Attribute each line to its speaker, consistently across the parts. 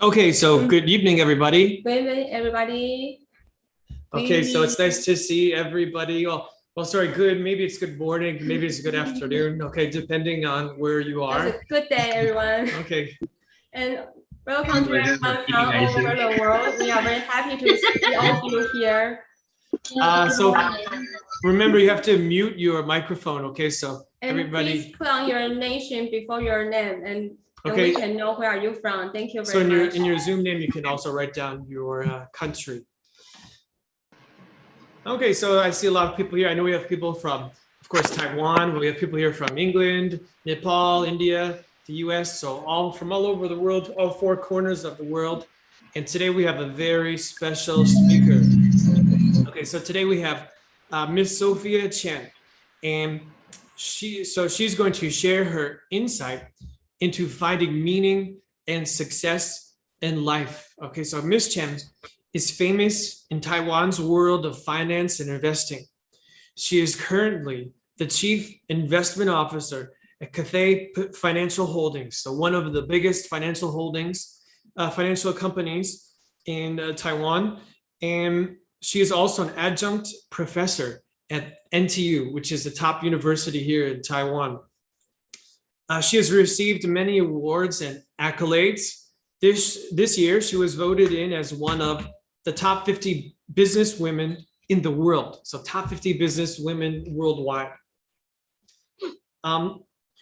Speaker 1: Okay, so good evening, everybody.
Speaker 2: Good evening, everybody.
Speaker 1: Okay, so it's nice to see everybody. Well, sorry, good. Maybe it's good morning. Maybe it's good afternoon. Okay, depending on where you are.
Speaker 2: It's a good day, everyone.
Speaker 1: Okay.
Speaker 2: And welcome to everyone from all over the world. We are very happy to see all of you here.
Speaker 1: So remember, you have to mute your microphone. Okay, so everybody.
Speaker 2: Please put on your nation before your name, and
Speaker 1: okay.
Speaker 2: we can know where are you from. Thank you very
Speaker 1: So
Speaker 2: much.
Speaker 1: in your Zoom name, you can also write down your country. Okay, so I see a lot of people here. I know we have people from, of course, Taiwan. We have people here from England, Nepal, India, the US. So from all over the world, all four corners of the world. And today we have a very special speaker. Okay, so today we have Miss Sophia Cheng. And she's going to share her insight into finding meaning and success in life. Okay, so Miss Cheng is famous in Taiwan's world of finance and investing. She is currently the Chief Investment Officer at Cathay Financial Holdings, so one of the biggest financial holdings, financial companies in Taiwan. And she is also an adjunct professor at NTU, which is the top university here in Taiwan. She has received many awards and accolades. This year, she was voted in as one of the top 50 business women in the world. So top 50 business women worldwide.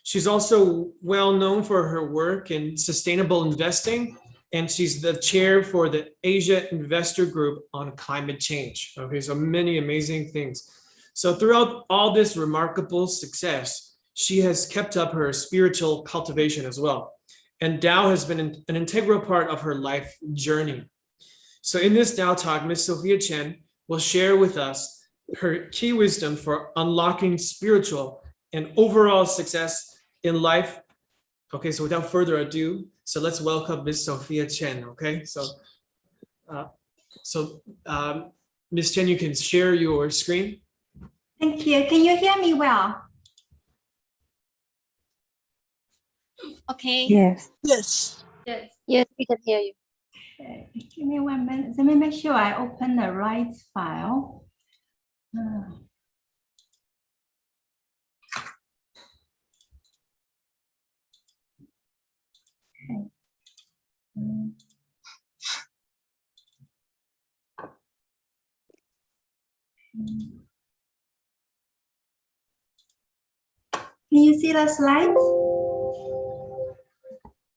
Speaker 1: She's also well known for her work in sustainable investing, and she's the chair for the Asia Investor Group on climate change. Okay, so many amazing things. So throughout all this remarkable success, she has kept up her spiritual cultivation as well. And Dao has been an integral part of her life journey. So in this Dao talk, Ms. Sophia Cheng will share with us her key wisdom for unlocking spiritual and overall success in life. Okay, so without further ado, so let's welcome Ms. Sophia Cheng. Okay, so Ms. Cheng, you can share your screen.
Speaker 3: Thank you. Can you hear me well? Okay.
Speaker 4: Yes.
Speaker 2: Yes.
Speaker 4: Yes, we can hear you.
Speaker 3: Okay. Give me 1 minute. Let me make sure I open the right file. Okay. Can you see the slides?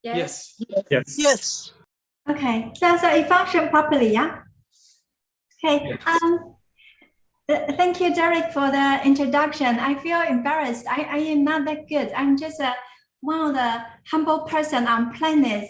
Speaker 2: Yes.
Speaker 1: Yes.
Speaker 5: Yes.
Speaker 3: Okay, so it functioned properly, yeah? Okay,
Speaker 1: Yes.
Speaker 3: Thank you, Derek, for the introduction. I feel embarrassed. I am not that good. I'm just one of the humble person on planet.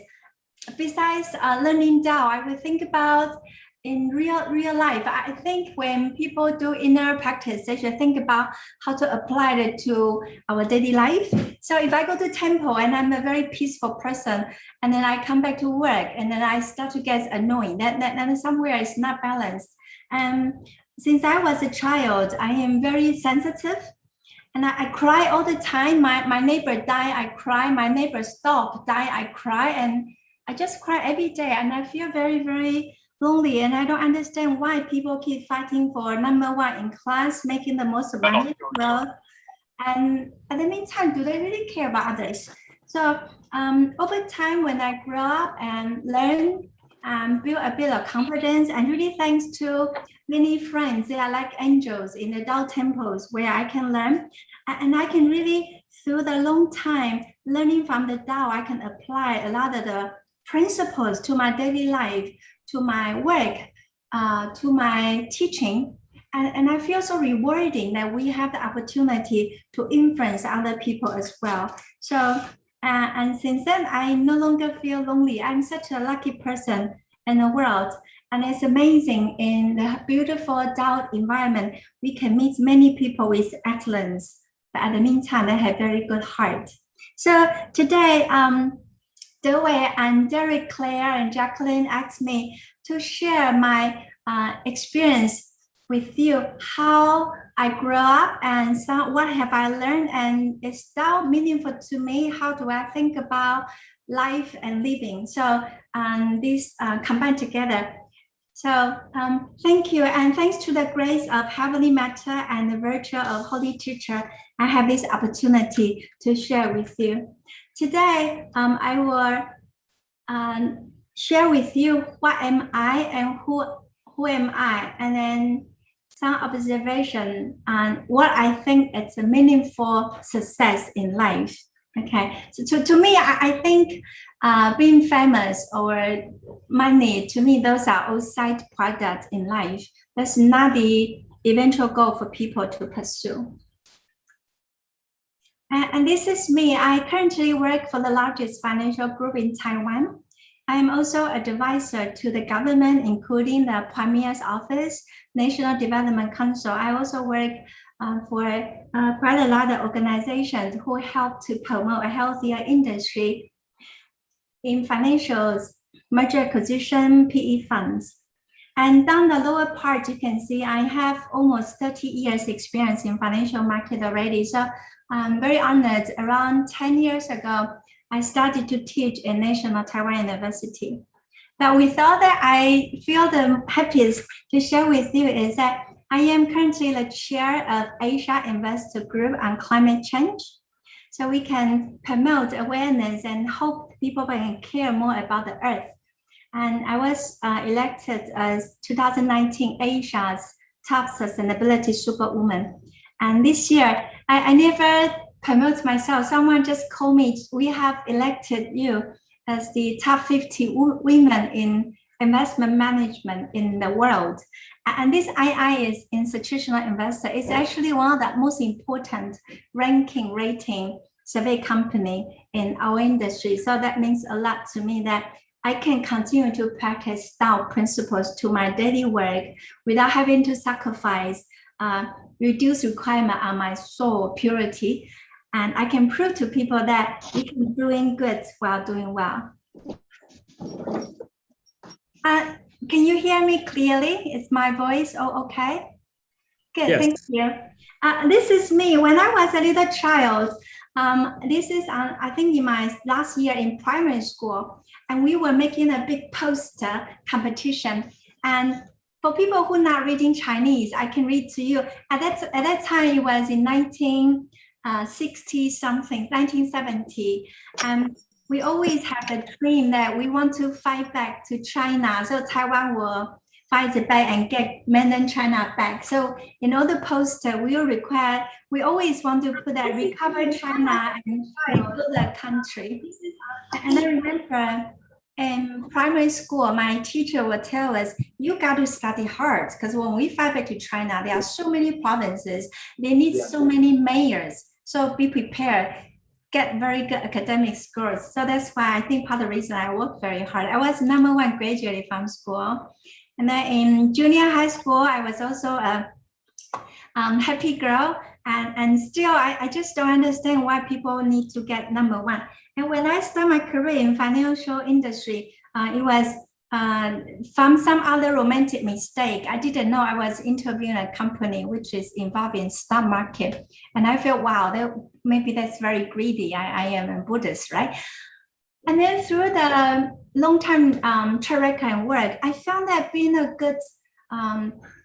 Speaker 3: Besides learning Dao, I will think about in real life. I think when people do inner practice, they should think about how to apply it to our daily life. So if I go to temple and I'm a very peaceful person, and then I come back to work, and then I start to get annoying, that somewhere is not balanced. And since I was a child, I am very sensitive. And I cry all the time. My neighbor died, I cry. My neighbor's dog died, I cry. And I just cry every day. And I feel very, very lonely. And I don't understand why people keep fighting for #1 in class, making the most money in the world. And at the meantime, do they really care about others? So over time, when I grow up and learn, build a bit of confidence, and really thanks to many friends, they are like angels in the Dao temples where I can learn. And I can really, through the long time, learning from the Dao, I can apply a lot of the principles to my daily life, to my work, to my teaching. And I feel so rewarding that we have the opportunity to influence other people as well. So, and since then, I no longer feel lonely. I'm such a lucky person in the world. And it's amazing in the beautiful Dao environment, we can meet many people with excellence. But at the meantime, they have very good heart. So today, Dewey and Derek, Claire, and Jacqueline asked me to share my experience with you, how I grew up and what have I learned, and is Dao meaningful to me? How do I think about life and living? So these combined together. So thank you, and thanks to the grace of Heavenly Matter and the virtue of Holy Teacher, I have this opportunity to share with you. Today, I will share with you what am I and who am I, and then some observation on what I think it's a meaningful success in life. Okay, so to me, I think being famous or money, to me, those are all side products in life. That's not the eventual goal for people to pursue. And this is me. I currently work for the largest financial group in Taiwan. I am also an advisor to the government, including the Premier's Office, National Development Council. I also work for quite a lot of organizations who help to promote a healthier industry in financials, merger acquisition, PE funds. And down the lower part, you can see I have almost 30 years experience in financial market already. So I'm very honored. Around 10 years ago, I started to teach at National Taiwan University. But with all that, I feel the happiest to share with you is that I am currently the chair of Asia Investor Group on climate change. So we can promote awareness and hope people can care more about the earth. And I was elected as 2019 Asia's top sustainability superwoman. And this year, I never promote myself. Someone just called me, we have elected you as the top 50 women in investment management in the world. And this II is institutional investor. It's actually one of the most important rating survey company in our industry. So that means a lot to me that I can continue to practice Dao principles to my daily work without having to sacrifice, reduce requirement on my soul purity. And I can prove to people that we can be doing good while doing well. Can you hear me clearly? Is my voice all okay? Good, yes. Thank you. This is me when I was a little child. This is, I think, in my last year in primary school, and we were making a big poster competition. And for people who are not reading Chinese, I can read to you. At that time, it was in 1960 something, 1970. We always have a dream that we want to fight back to China, so Taiwan will fight back and get mainland China back. So in all the poster, we always want to put that recover China and rebuild the country. And I remember in primary school, my teacher would tell us, you got to study hard, because when we fight back to China, there are so many provinces, they need so many mayors. So be prepared, get very good academic scores. So that's why I think part of the reason I worked very hard. I was #1 graduate from school. And then in junior high school, I was also a happy girl. And still, I just don't understand why people need to get #1. And when I started my career in financial industry, it was from some other romantic mistake, I didn't know I was interviewing a company which is involved in stock market. And I felt, wow, maybe that's very greedy. I am a Buddhist, right? And then through the long-term track record and work, I found that being a good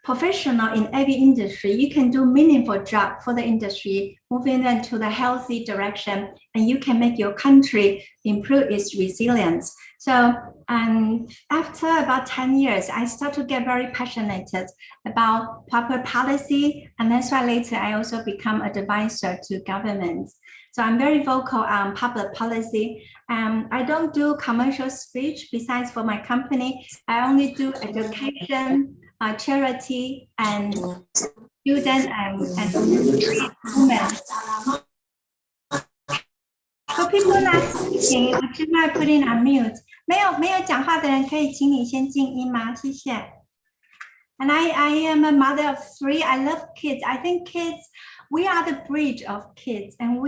Speaker 3: professional in every industry, you can do meaningful job for the industry, moving into the healthy direction, and you can make your country improve its resilience. So after about 10 years, I start to get very passionate about proper policy. And that's why later I also become an advisor to governments. So I'm very vocal on public policy. I don't do commercial speech besides for my company. I only do education, charity, and student and women. So people not speaking, actually I put in on mute. 没有讲话的人可以请你先静音吗？谢谢。And I am a mother of 3. I love kids. I think kids, we are the bridge of kids, and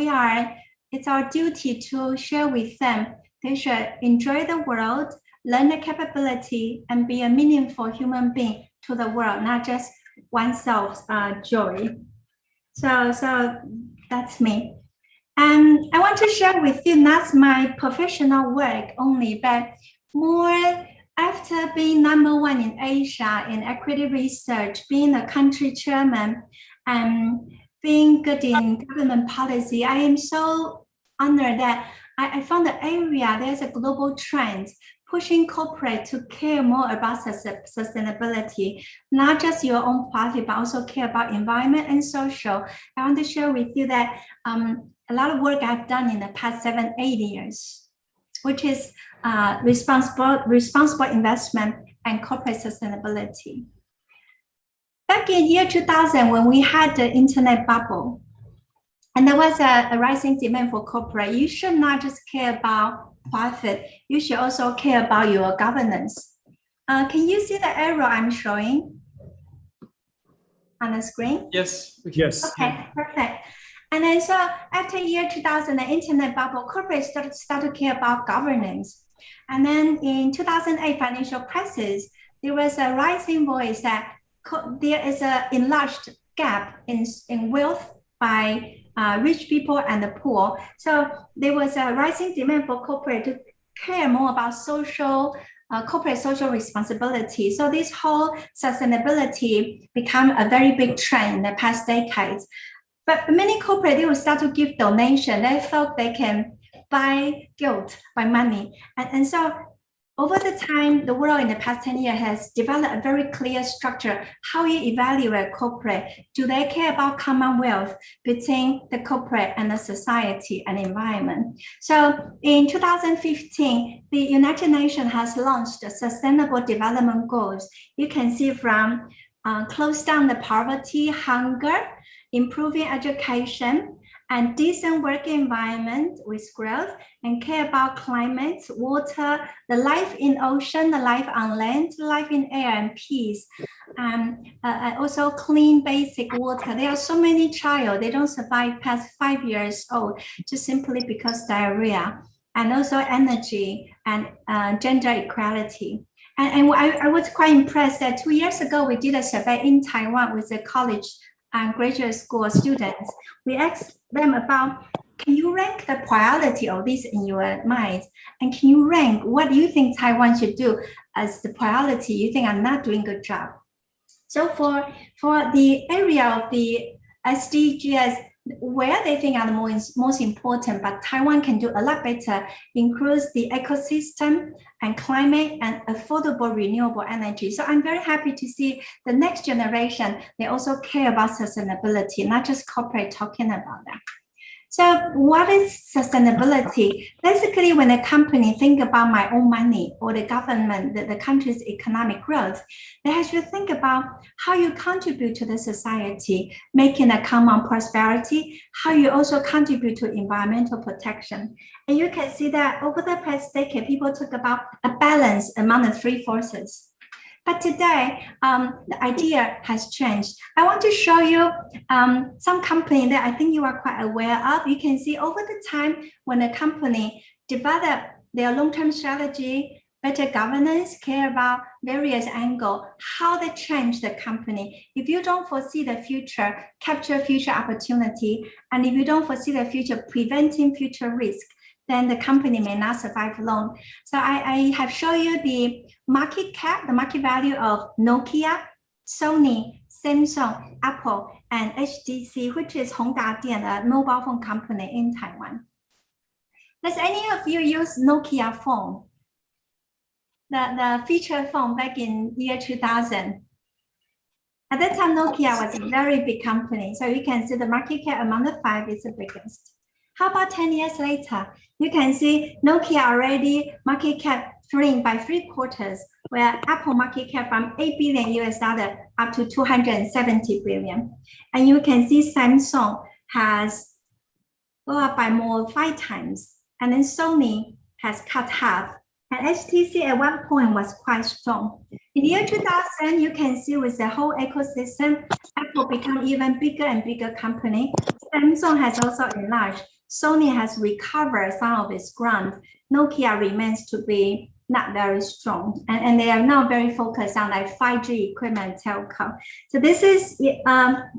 Speaker 3: it's our duty to share with them. They should enjoy the world, learn the capability, and be a meaningful human being to the world, not just oneself's joy. So that's me. And I want to share with you, not my professional work only, but more after being #1 in Asia in equity research, being a country chairman, and being good in government policy, I am so honored that I found the area, there's a global trend pushing corporate to care more about sustainability, not just your own profit, but also care about environment and social. I want to share with you that a lot of work I've done in the past 7-8 years, which is responsible investment and corporate sustainability. Back in year 2000, when we had the internet bubble, and there was a rising demand for corporate, you should not just care about profit, you should also care about your governance. Can you see the arrow I'm showing on the screen?
Speaker 1: Yes.
Speaker 3: Yes. Okay, perfect. And then so after year 2000, the internet bubble, corporates start to care about governance. And then in 2008 financial crisis, there was a rising voice that there is an enlarged gap in wealth by rich people and the poor. So there was a rising demand for corporate to care more about corporate social responsibility. So this whole sustainability become a very big trend in the past decades. But many corporate, they will start to give donation. They felt they can buy guilt by money. And so over the time, the world in the past 10 years has developed a very clear structure. How you evaluate corporate? Do they care about commonwealth between the corporate and the society and environment? So in 2015, the United Nations has launched the Sustainable Development Goals. You can see from close down the poverty, hunger, improving education, and decent work environment with growth, and care about climate, water, the life in ocean, the life on land, life in air, and peace. Also clean basic water. There are so many children, they don't survive past 5 years old just simply because diarrhea. And also energy and gender equality. And I was quite impressed that 2 years ago, we did a survey in Taiwan with a college and graduate school students. We asked them about, can you rank the priority of this in your mind? And can you rank what you think Taiwan should do as the priority you think are not doing a good job? So for the area of the SDGs, where they think are the most important, but Taiwan can do a lot better, includes the ecosystem and climate and affordable renewable energy. So I'm very happy to see the next generation, they also care about sustainability, not just corporate talking about that. So what is sustainability? Basically, when a company think about my own money or the government, the country's economic growth, they have to think about how you contribute to the society, making a common prosperity, how you also contribute to environmental protection. And you can see that over the past decade, people talk about a balance among the 3 forces. But today, the idea has changed. I want to show you some company that I think you are quite aware of. You can see over the time when a company develop their long-term strategy better governance, care about various angles, how they change the company. If you don't foresee the future, capture future opportunity, and if you don't foresee the future, preventing future risk, then the company may not survive long. So I have shown you the market cap, the market value of Nokia, Sony, Samsung, Apple, and HTC, which is Hongdadian, a mobile phone company in Taiwan. Does any of you use Nokia phone? The feature phone back in year 2000. At that time, Nokia was a very big company. So you can see the market cap among the 5 is the biggest. How about 10 years later? You can see Nokia already market cap falling by 3/4, where Apple market cap from $8 billion up to 270 billion. And you can see Samsung has gone up by more 5 times. And then Sony has cut half. And HTC at one point was quite strong. In the year 2000, you can see with the whole ecosystem, Apple become even bigger and bigger company. Samsung has also enlarged. Sony has recovered some of its ground. Nokia remains to be not very strong. And they are now very focused on like 5G equipment telco. So this is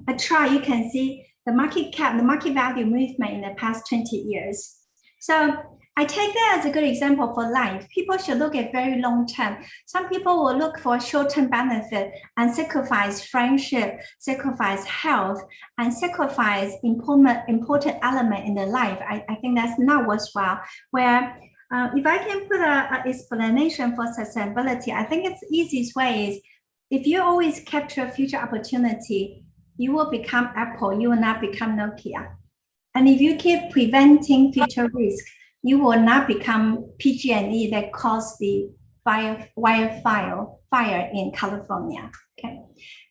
Speaker 3: a chart. You can see the market cap, the market value movement in the past 20 years. So I take that as a good example for life. People should look at very long term. Some people will look for short-term benefit and sacrifice friendship, sacrifice health, and sacrifice important element in their life. I think that's not worthwhile. Where if I can put an explanation for sustainability, I think its easiest way is if you always capture future opportunity, you will become Apple, you will not become Nokia. And if you keep preventing future risk, you will not become PG&E that caused the fire in California. Okay,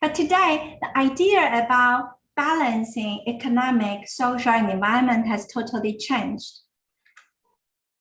Speaker 3: but today the idea about balancing economic, social, and environment has totally changed.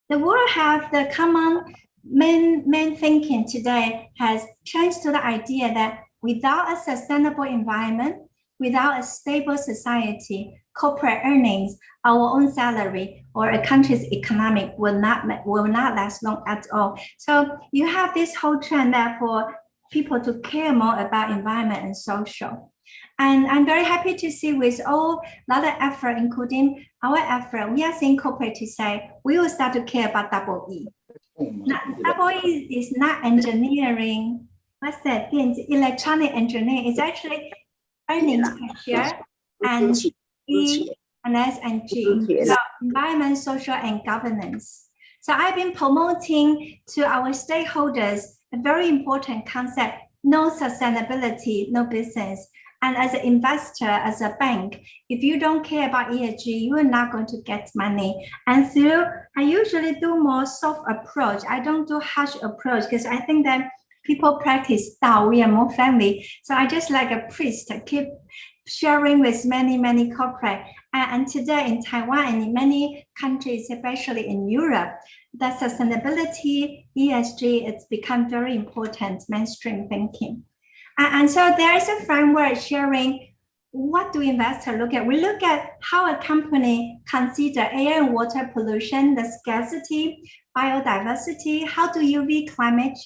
Speaker 3: The world have the common main thinking today has changed to the idea that without a sustainable environment, without a stable society, corporate earnings, our own salary, or a country's economic will not last long at all. So you have this whole trend there for people to care more about environment and social. And I'm very happy to see with all lot of effort, including our effort, we are seeing corporate to say, we will start to care about double E. Double E is not engineering, what's that? Electronic engineering. It's actually earnings per share and E and S and G. So environment, social, and governance. So I've been promoting to our stakeholders a very important concept: no sustainability, no business. And as an investor, as a bank, if you don't care about ESG, you are not going to get money. And through, I usually do more soft approach. I don't do harsh approach because I think that people practice Dao, we are more family. So I just like a priest, keep sharing with many corporate. And today in Taiwan and in many countries, especially in Europe, that sustainability, ESG, it's become very important mainstream thinking. And so there is a framework sharing what do investors look at. We look at how a company consider air and water pollution, the scarcity, biodiversity. How do you view climate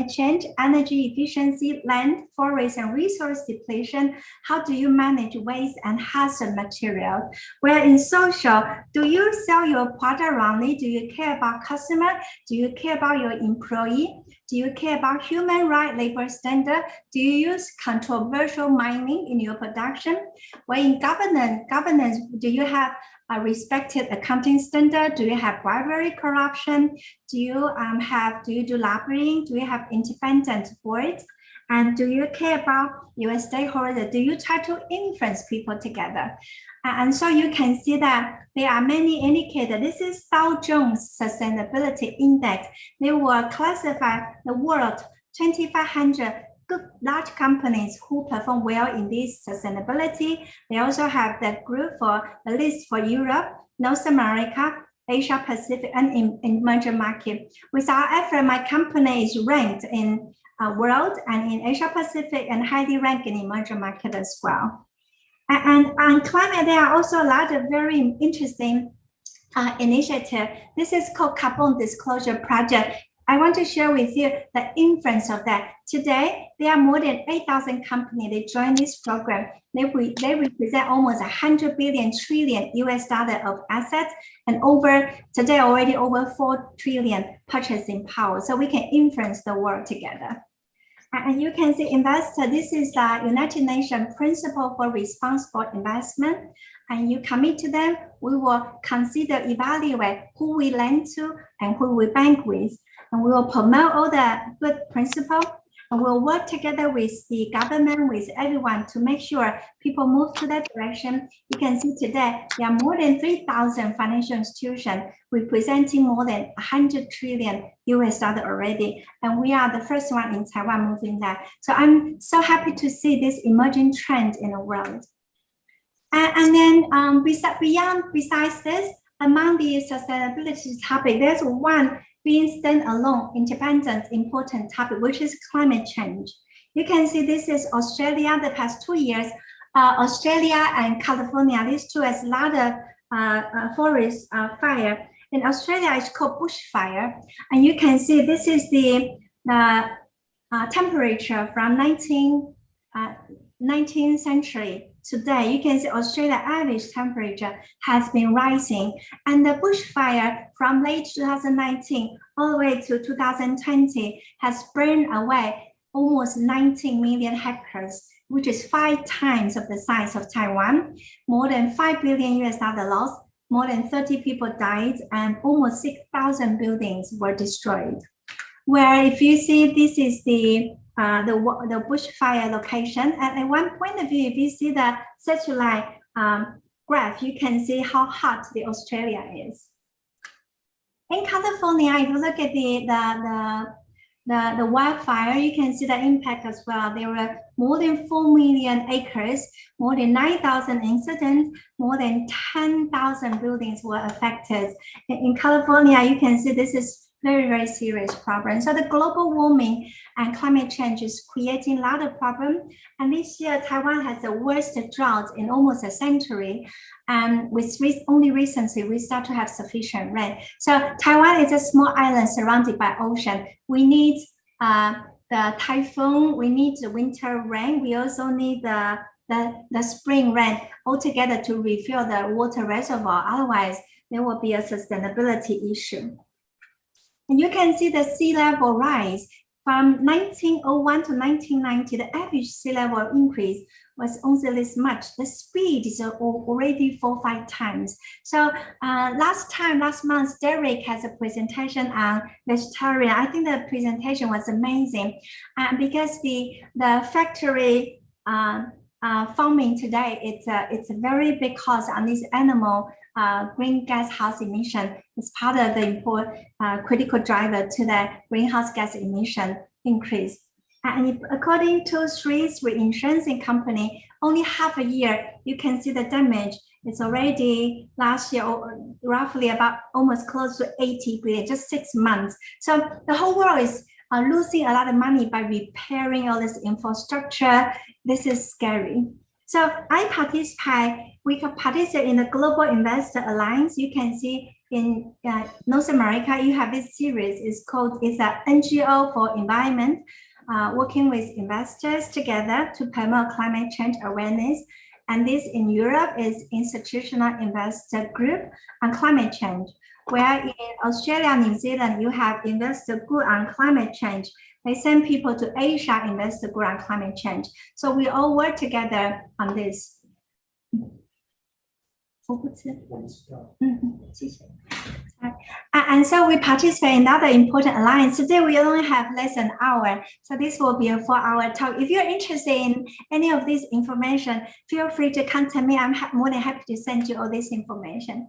Speaker 3: change, energy efficiency, land, forest, and resource depletion? How do you manage waste and hazard material? Where in social, do you sell your product wrongly? Do you care about customer? Do you care about your employee? Do you care about human rights, labor standard? Do you use controversial mining in your production? Well, in governance, do you have a respected accounting standard? Do you have bribery, corruption? Do you do lobbying? Do you have independent boards? And do you care about your stakeholders? Do you try to influence people together? And so you can see that there are many indicators. This is Dow Jones Sustainability Index. They will classify the world 2,500 good large companies who perform well in this sustainability. They also have the group for the list for Europe, North America, Asia Pacific, and in emerging market. With our effort, my company is ranked in world and in Asia Pacific and highly ranked in emerging market as well. And on climate, there are also a lot of very interesting initiatives. This is called Carbon Disclosure Project. I want to share with you the influence of that. Today, there are more than 8,000 companies that join this program. They represent almost 100 billion trillion US dollar of assets, and today already over 4 trillion purchasing power. So we can influence the world together. And you can see investor, this is a United Nations Principle for Responsible Investment. And you commit to them, we will consider, evaluate who we lend to and who we bank with. And we will promote all the good principles. And we'll work together with the government, with everyone to make sure people move to that direction. You can see today, there are more than 3,000 financial institutions representing more than 100 trillion US dollar already. And we are the first one in Taiwan moving that. So I'm so happy to see this emerging trend in the world. And then besides this, among the sustainability topic, there's one being standalone, independent, important topic, which is climate change. You can see this is Australia. The past 2 years, Australia and California, these two has a lot of forest fire. In Australia, it's called bushfire. And you can see this is the temperature from 19th century. Today, you can see Australia average temperature has been rising, and the bushfire from late 2019 all the way to 2020 has burned away almost 19 million hectares, which is 5 times of the size of Taiwan. More than 5 billion US dollar loss, more than 30 people died, and almost 6,000 buildings were destroyed. Where if you see, this is the bushfire location. And at one point of view, if you see the satellite graph, you can see how hot the Australia is. In California, if you look at the wildfire, you can see the impact as well. There were more than 4 million acres, more than 9,000 incidents, more than 10,000 buildings were affected. In California, you can see this is very, very serious problem. So the global warming and climate change is creating a lot of problems. And this year, Taiwan has the worst drought in almost a century. And only recently, we start to have sufficient rain. So Taiwan is a small island surrounded by ocean. We need the typhoon, we need the winter rain. We also need the spring rain altogether to refill the water reservoir. Otherwise, there will be a sustainability issue. And you can see the sea level rise from 1901 to 1990. The average sea level increase was only this much. The speed is already 4 or 5 times. So last month, Derek has a presentation on vegetarian. I think the presentation was amazing, because the factory farming today, it's a very big cost on this animal greenhouse emission. Is part of the important critical driver to the greenhouse gas emission increase. And according to Sri's reinsurance company, only half a year, you can see the damage. It's already last year, roughly about almost close to 80 billion, just 6 months. So the whole world is losing a lot of money by repairing all this infrastructure. This is scary. So we can participate in the Global Investor Alliance. You can see in North America, you have this series. It's an NGO for environment, working with investors together to promote climate change awareness. And this in Europe is Institutional Investor Group on Climate Change, where in Australia and New Zealand, you have Investor Group on Climate Change. They send people to Asia, Investor Group on Climate Change. So we all work together on this. And so we participate in another important alliance. Today we only have less than an hour, so this will be a 4-hour talk. If you're interested in any of this information, feel free to contact me. I'm more than happy to send you all this information.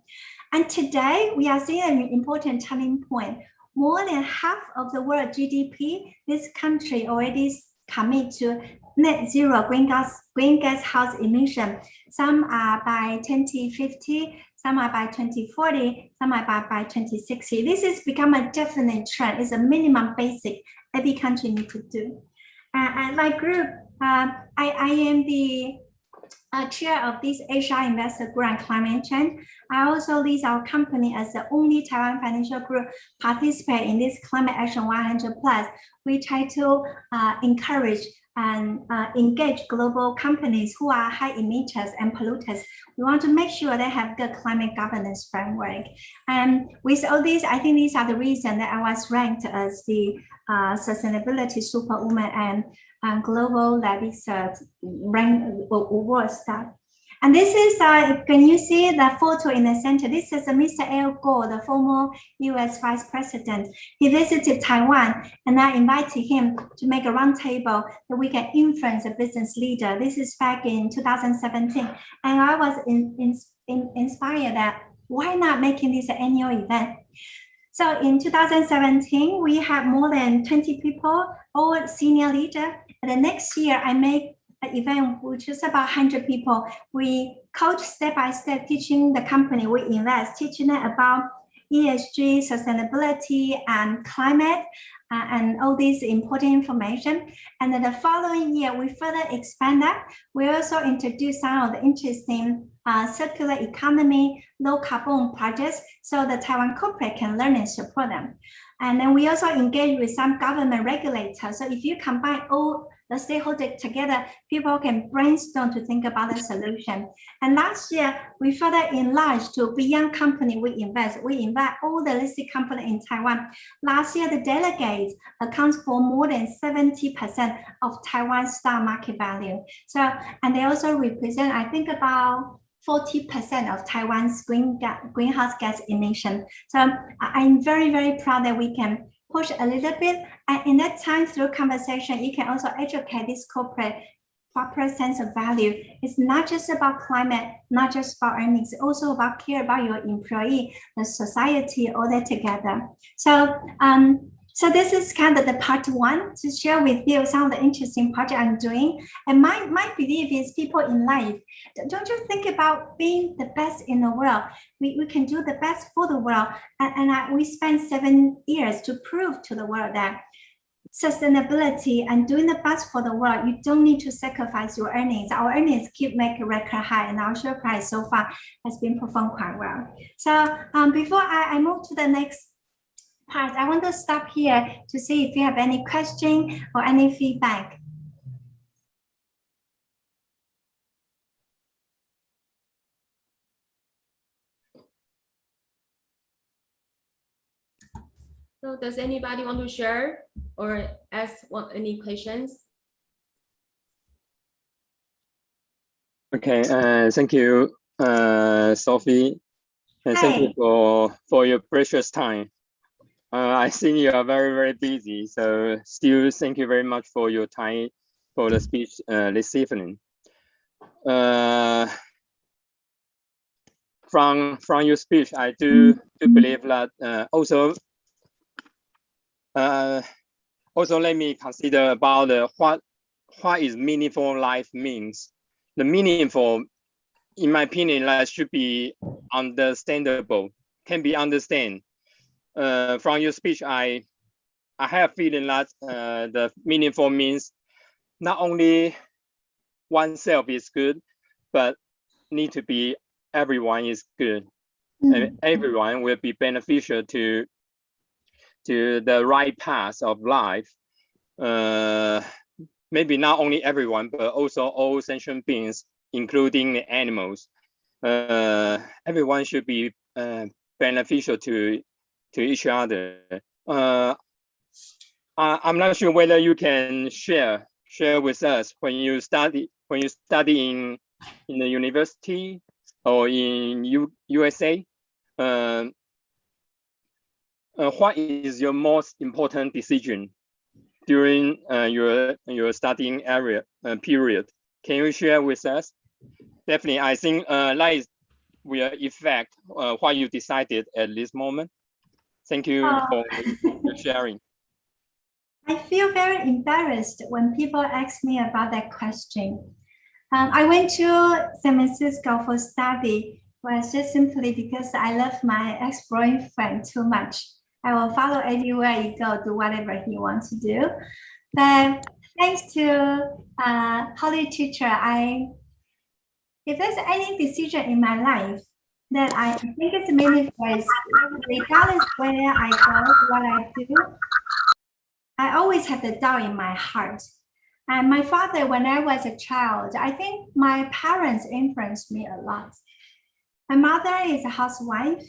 Speaker 3: And today we are seeing an important turning point. More than half of the world GDP, this country already commit to net zero greenhouse house emission. Some are by 2050, some are by 2040, some are by 2060. This has become a definite trend. It's a minimum basic every country needs to do. And my group, I am the chair of this Asia Investor Group on Climate Change. I also lead our company as the only Taiwan financial group participate in this Climate Action 100 Plus. We try to encourage and engage global companies who are high emitters and polluters. We want to make sure they have good climate governance framework. And with all these, I think these are the reasons that I was ranked as the sustainability superwoman and global Levis rank award star. And this is, can you see the photo in the center? This is Mr. Al Gore, the former US Vice President. He visited Taiwan, and I invited him to make a roundtable that we can influence a business leader. This is back in 2017. And I was inspired that why not making this an annual event? So in 2017, we have more than 20 people, all senior leaders. And the next year, I made an event which is about 100 people. We coach step by step, teaching the company we invest, teaching them about ESG, sustainability, and climate, and all these important information. And then the following year, we further expand that. We also introduce some of the interesting circular economy, low carbon projects, so the Taiwan corporate can learn and support them. And then we also engage with some government regulators. So if you combine all the stakeholders together, people can brainstorm to think about a solution. And last year, we further enlarged to beyond company we invest. We invite all the listed companies in Taiwan. Last year, the delegates accounts for more than 70% of Taiwan's stock market value. So, and they also represent, I think, about 40% of Taiwan's greenhouse gas emission. So I'm very, very proud that we can push a little bit. And in that time, through conversation, you can also educate this corporate proper sense of value. It's not just about climate, not just about earnings, it's also about care about your employee, the society, all that together. So this is kind of the part one to share with you some of the interesting project I'm doing. And my belief is people in life, don't you think about being the best in the world? We can do the best for the world. And we spent 7 years to prove to the world that sustainability and doing the best for the world, you don't need to sacrifice your earnings. Our earnings keep making record high, and our share price so far has been performed quite well. So before I move to the next part, I want to stop here to see if you have any question or any feedback.
Speaker 2: So does anybody want to share or ask any questions?
Speaker 5: Okay, thank you, Sophie, and thank you for your precious time. I think you are very, very busy, so still thank you very much for your time for the speech this evening. From your speech, I do believe that also let me consider about what is meaningful life means. The meaningful, in my opinion, that should be understandable, can be understood. From your speech, I have a feeling that the meaningful means not only oneself is good, but need to be everyone is good, and everyone will be beneficial to the right path of life. Maybe not only everyone, but also all sentient beings, including the animals. Everyone should be beneficial to each other. I'm not sure whether you can share with us when you study in the university or in USA. What is your most important decision during your studying period? Can you share with us? Definitely, I think that will affect what you decided at this moment. Thank you for sharing.
Speaker 3: I feel very embarrassed when people ask me about that question. I went to San Francisco for study, was just simply because I love my ex-boyfriend too much. I will follow everywhere you go, do whatever he wants to do. But thanks to Holly teacher, I if there's any decision in my life that I think it's meaningful, regardless where I go, what I do, I always have the doubt in my heart. And my father, when I was a child, I think my parents influenced me a lot. My mother is a housewife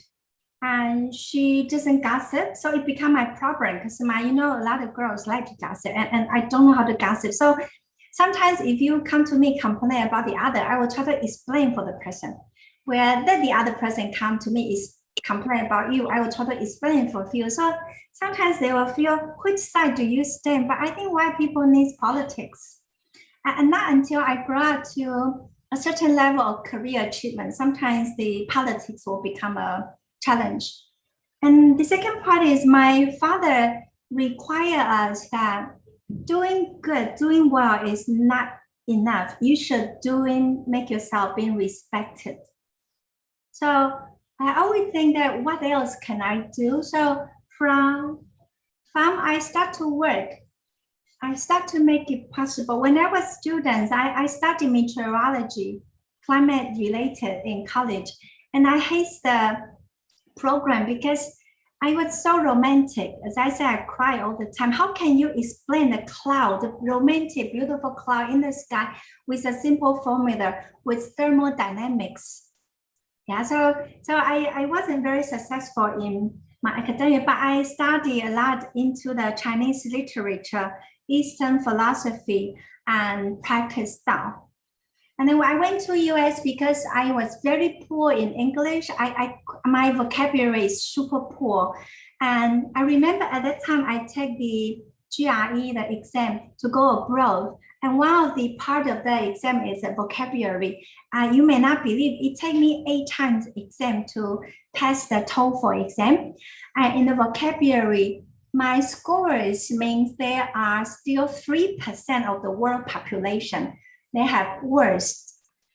Speaker 3: and she doesn't gossip. So it became my problem because a lot of girls like to gossip and I don't know how to gossip. So sometimes if you come to me complain about the other, I will try to explain for the person. Where then the other person come to me is complain about you, I will try to explain for you. So sometimes they will feel, which side do you stand? But I think why people need politics. And not until I grow up to a certain level of career achievement, sometimes the politics will become a challenge. And the second part is my father require us that doing good, doing well is not enough. You should make yourself being respected. So I always think that what else can I do? So from I start to work, I start to make it possible. When I was students, I studied meteorology, climate related in college. And I hate the program because I was so romantic. As I said, I cry all the time. How can you explain the cloud, the romantic, beautiful cloud in the sky with a simple formula with thermodynamics? Yeah, so I wasn't very successful in my academia, but I studied a lot into the Chinese literature, Eastern philosophy, and practice Dao. And then when I went to US, because I was very poor in English, my vocabulary is super poor. And I remember at that time I take the GRE, the exam to go abroad. And one of the part of the exam is a vocabulary. You may not believe it took me 8 times exam to pass the TOEFL exam. And in the vocabulary, my scores means there are still 3% of the world population. They have worse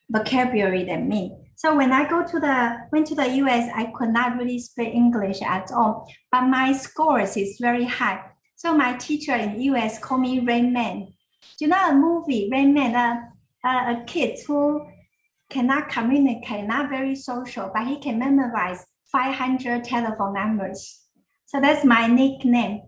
Speaker 3: vocabulary than me. So when I went to the US, I could not really speak English at all, but my scores is very high. So my teacher in US called me Rain Man. Do you know a movie, Rain Man, a kid who cannot communicate, not very social, but he can memorize 500 telephone numbers. So that's my nickname.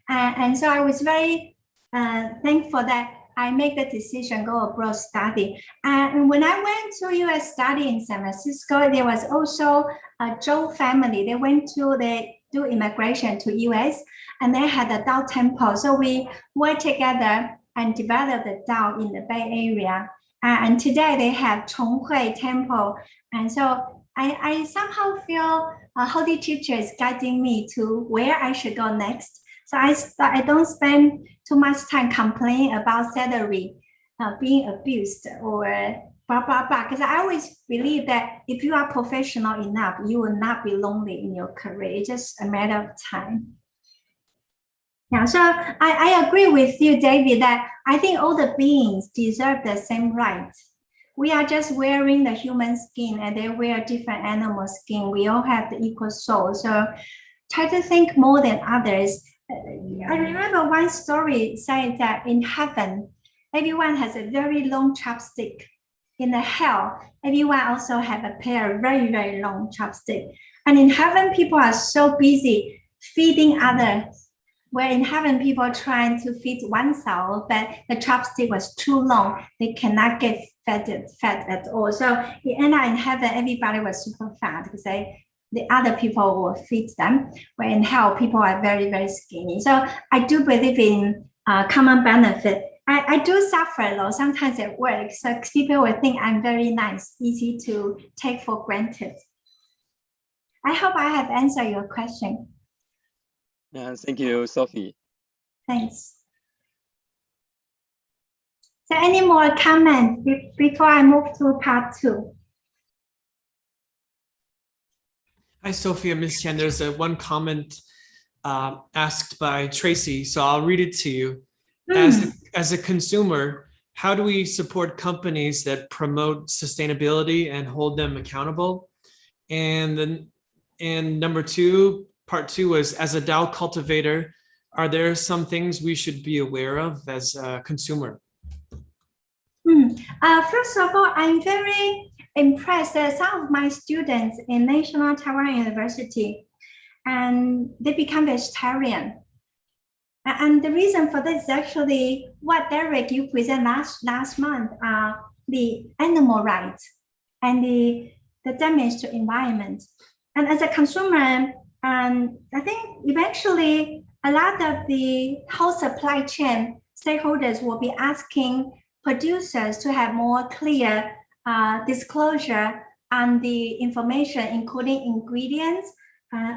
Speaker 3: And so I was very thankful that I make the decision, go abroad study. And when I went to US study in San Francisco, there was also a Zhou family. They do immigration to US and they had a Dao temple. So we worked together and developed the Dao in the Bay Area. And today they have Chonghui Temple. And so I somehow feel a holy teacher is guiding me to where I should go next. So I don't spend too much time complaining about salary being abused or blah, blah, blah. Because I always believe that if you are professional enough, you will not be lonely in your career. It's just a matter of time. Yeah, so I agree with you, David, that I think all the beings deserve the same rights. We are just wearing the human skin and they wear different animal skin. We all have the equal soul. So try to think more than others. I remember one story saying that in heaven, everyone has a very long chopstick. In the hell, everyone also have a pair of very, very long chopstick. And in heaven, people are so busy feeding others. Where in heaven, people are trying to feed oneself, but the chopstick was too long. They cannot get fed at all. So in heaven, everybody was super fat because the other people will feed them. Where in hell, people are very, very skinny. So I do believe in common benefit. I do suffer though, sometimes at work. So people will think I'm very nice, easy to take for granted. I hope I have answered your question.
Speaker 5: Yeah, thank you, Sophie.
Speaker 3: Thanks. So any more comments before I move to part 2?
Speaker 1: Hi, Sophia, Ms. Chen. There's one comment asked by Tracy, so I'll read it to you. As a consumer, how do we support companies that promote sustainability and hold them accountable? And then number 2, part 2 was, as a Dao cultivator, are there some things we should be aware of as a consumer?
Speaker 3: First of all, impressed some of my students in National Taiwan University, and they become vegetarian. And the reason for this is actually what Derek you presented last month, the animal rights and the damage to environment. And as a consumer, I think eventually a lot of the whole supply chain stakeholders will be asking producers to have more clear disclosure on the information, including ingredients,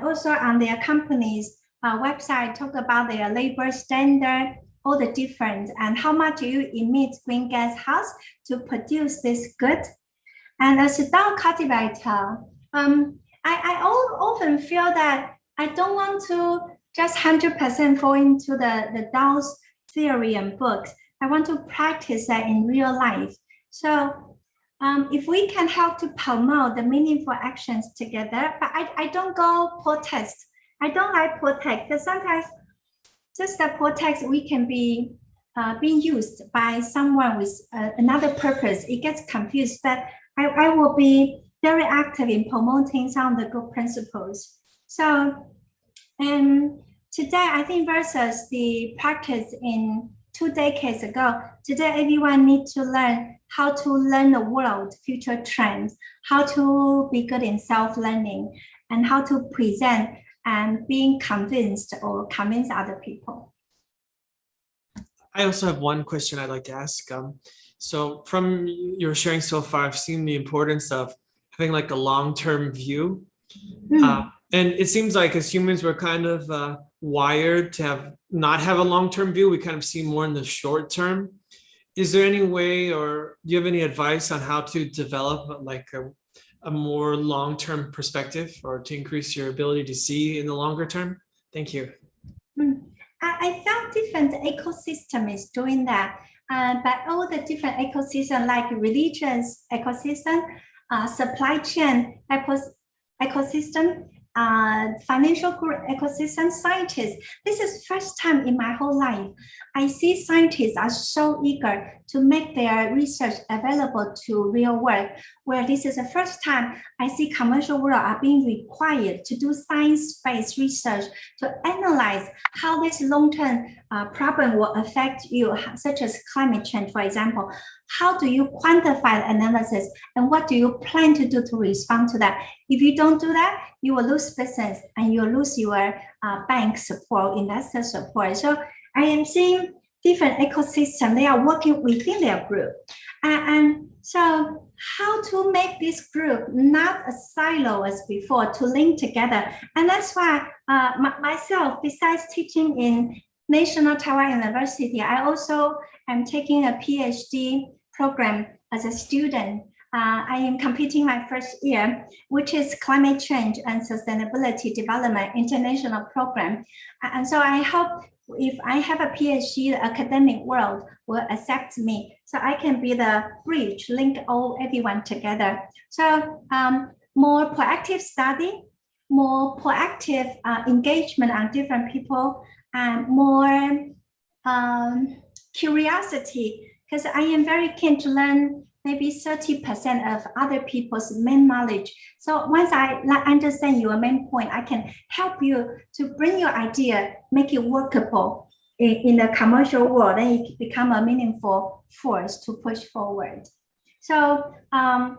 Speaker 3: also on their companies' website, talk about their labor standard, all the difference, and how much you emit green gas house to produce this good. And as a Dao cultivator, I often feel that I don't want to just 100% fall into the Dao's theory and books. I want to practice that in real life. So if we can help to promote the meaningful actions together, but I don't go protest. I don't like protest because sometimes just the protest we can be being used by someone with another purpose. It gets confused, but I will be very active in promoting some of the good principles. So, and today I think versus the practice in 2 decades ago, today everyone needs to learn how to learn the world, future trends, how to be good in self-learning, and how to present and being convinced or convince other people.
Speaker 1: I also have one question I'd like to ask. So from your sharing so far, I've seen the importance of having like a long-term view. And it seems like as humans, we're kind of wired to not have a long-term view. We kind of see more in the short term. Is there any way, or do you have any advice on how to develop like a more long-term perspective, or to increase your ability to see in the longer term? Thank you.
Speaker 3: I found different ecosystem is doing that, but all the different ecosystem like religious ecosystem, supply chain ecosystem, financial group ecosystem, scientists. This is first time in my whole life. I see scientists are so eager to make their research available to real world, where this is the first time I see commercial world are being required to do science-based research to analyze how this long-term problem will affect you, such as climate change, for example. How do you quantify the analysis, and what do you plan to do to respond to that? If you don't do that, you will lose business and you will lose your bank support, investor support. So I am seeing different ecosystems, they are working within their group. And so how to make this group not a silo as before, to link together. And that's why myself, besides teaching in National Taiwan University, I also am taking a PhD program as a student. I am completing my first year, which is Climate Change and Sustainability Development International Program. And so I hope if I have a PhD, the academic world will accept me, so I can be the bridge, link everyone together. So more proactive study, more proactive engagement on different people, and more curiosity, because I am very keen to learn maybe 30% of other people's main knowledge. So once I understand your main point, I can help you to bring your idea, make it workable in the commercial world, and it become a meaningful force to push forward. So I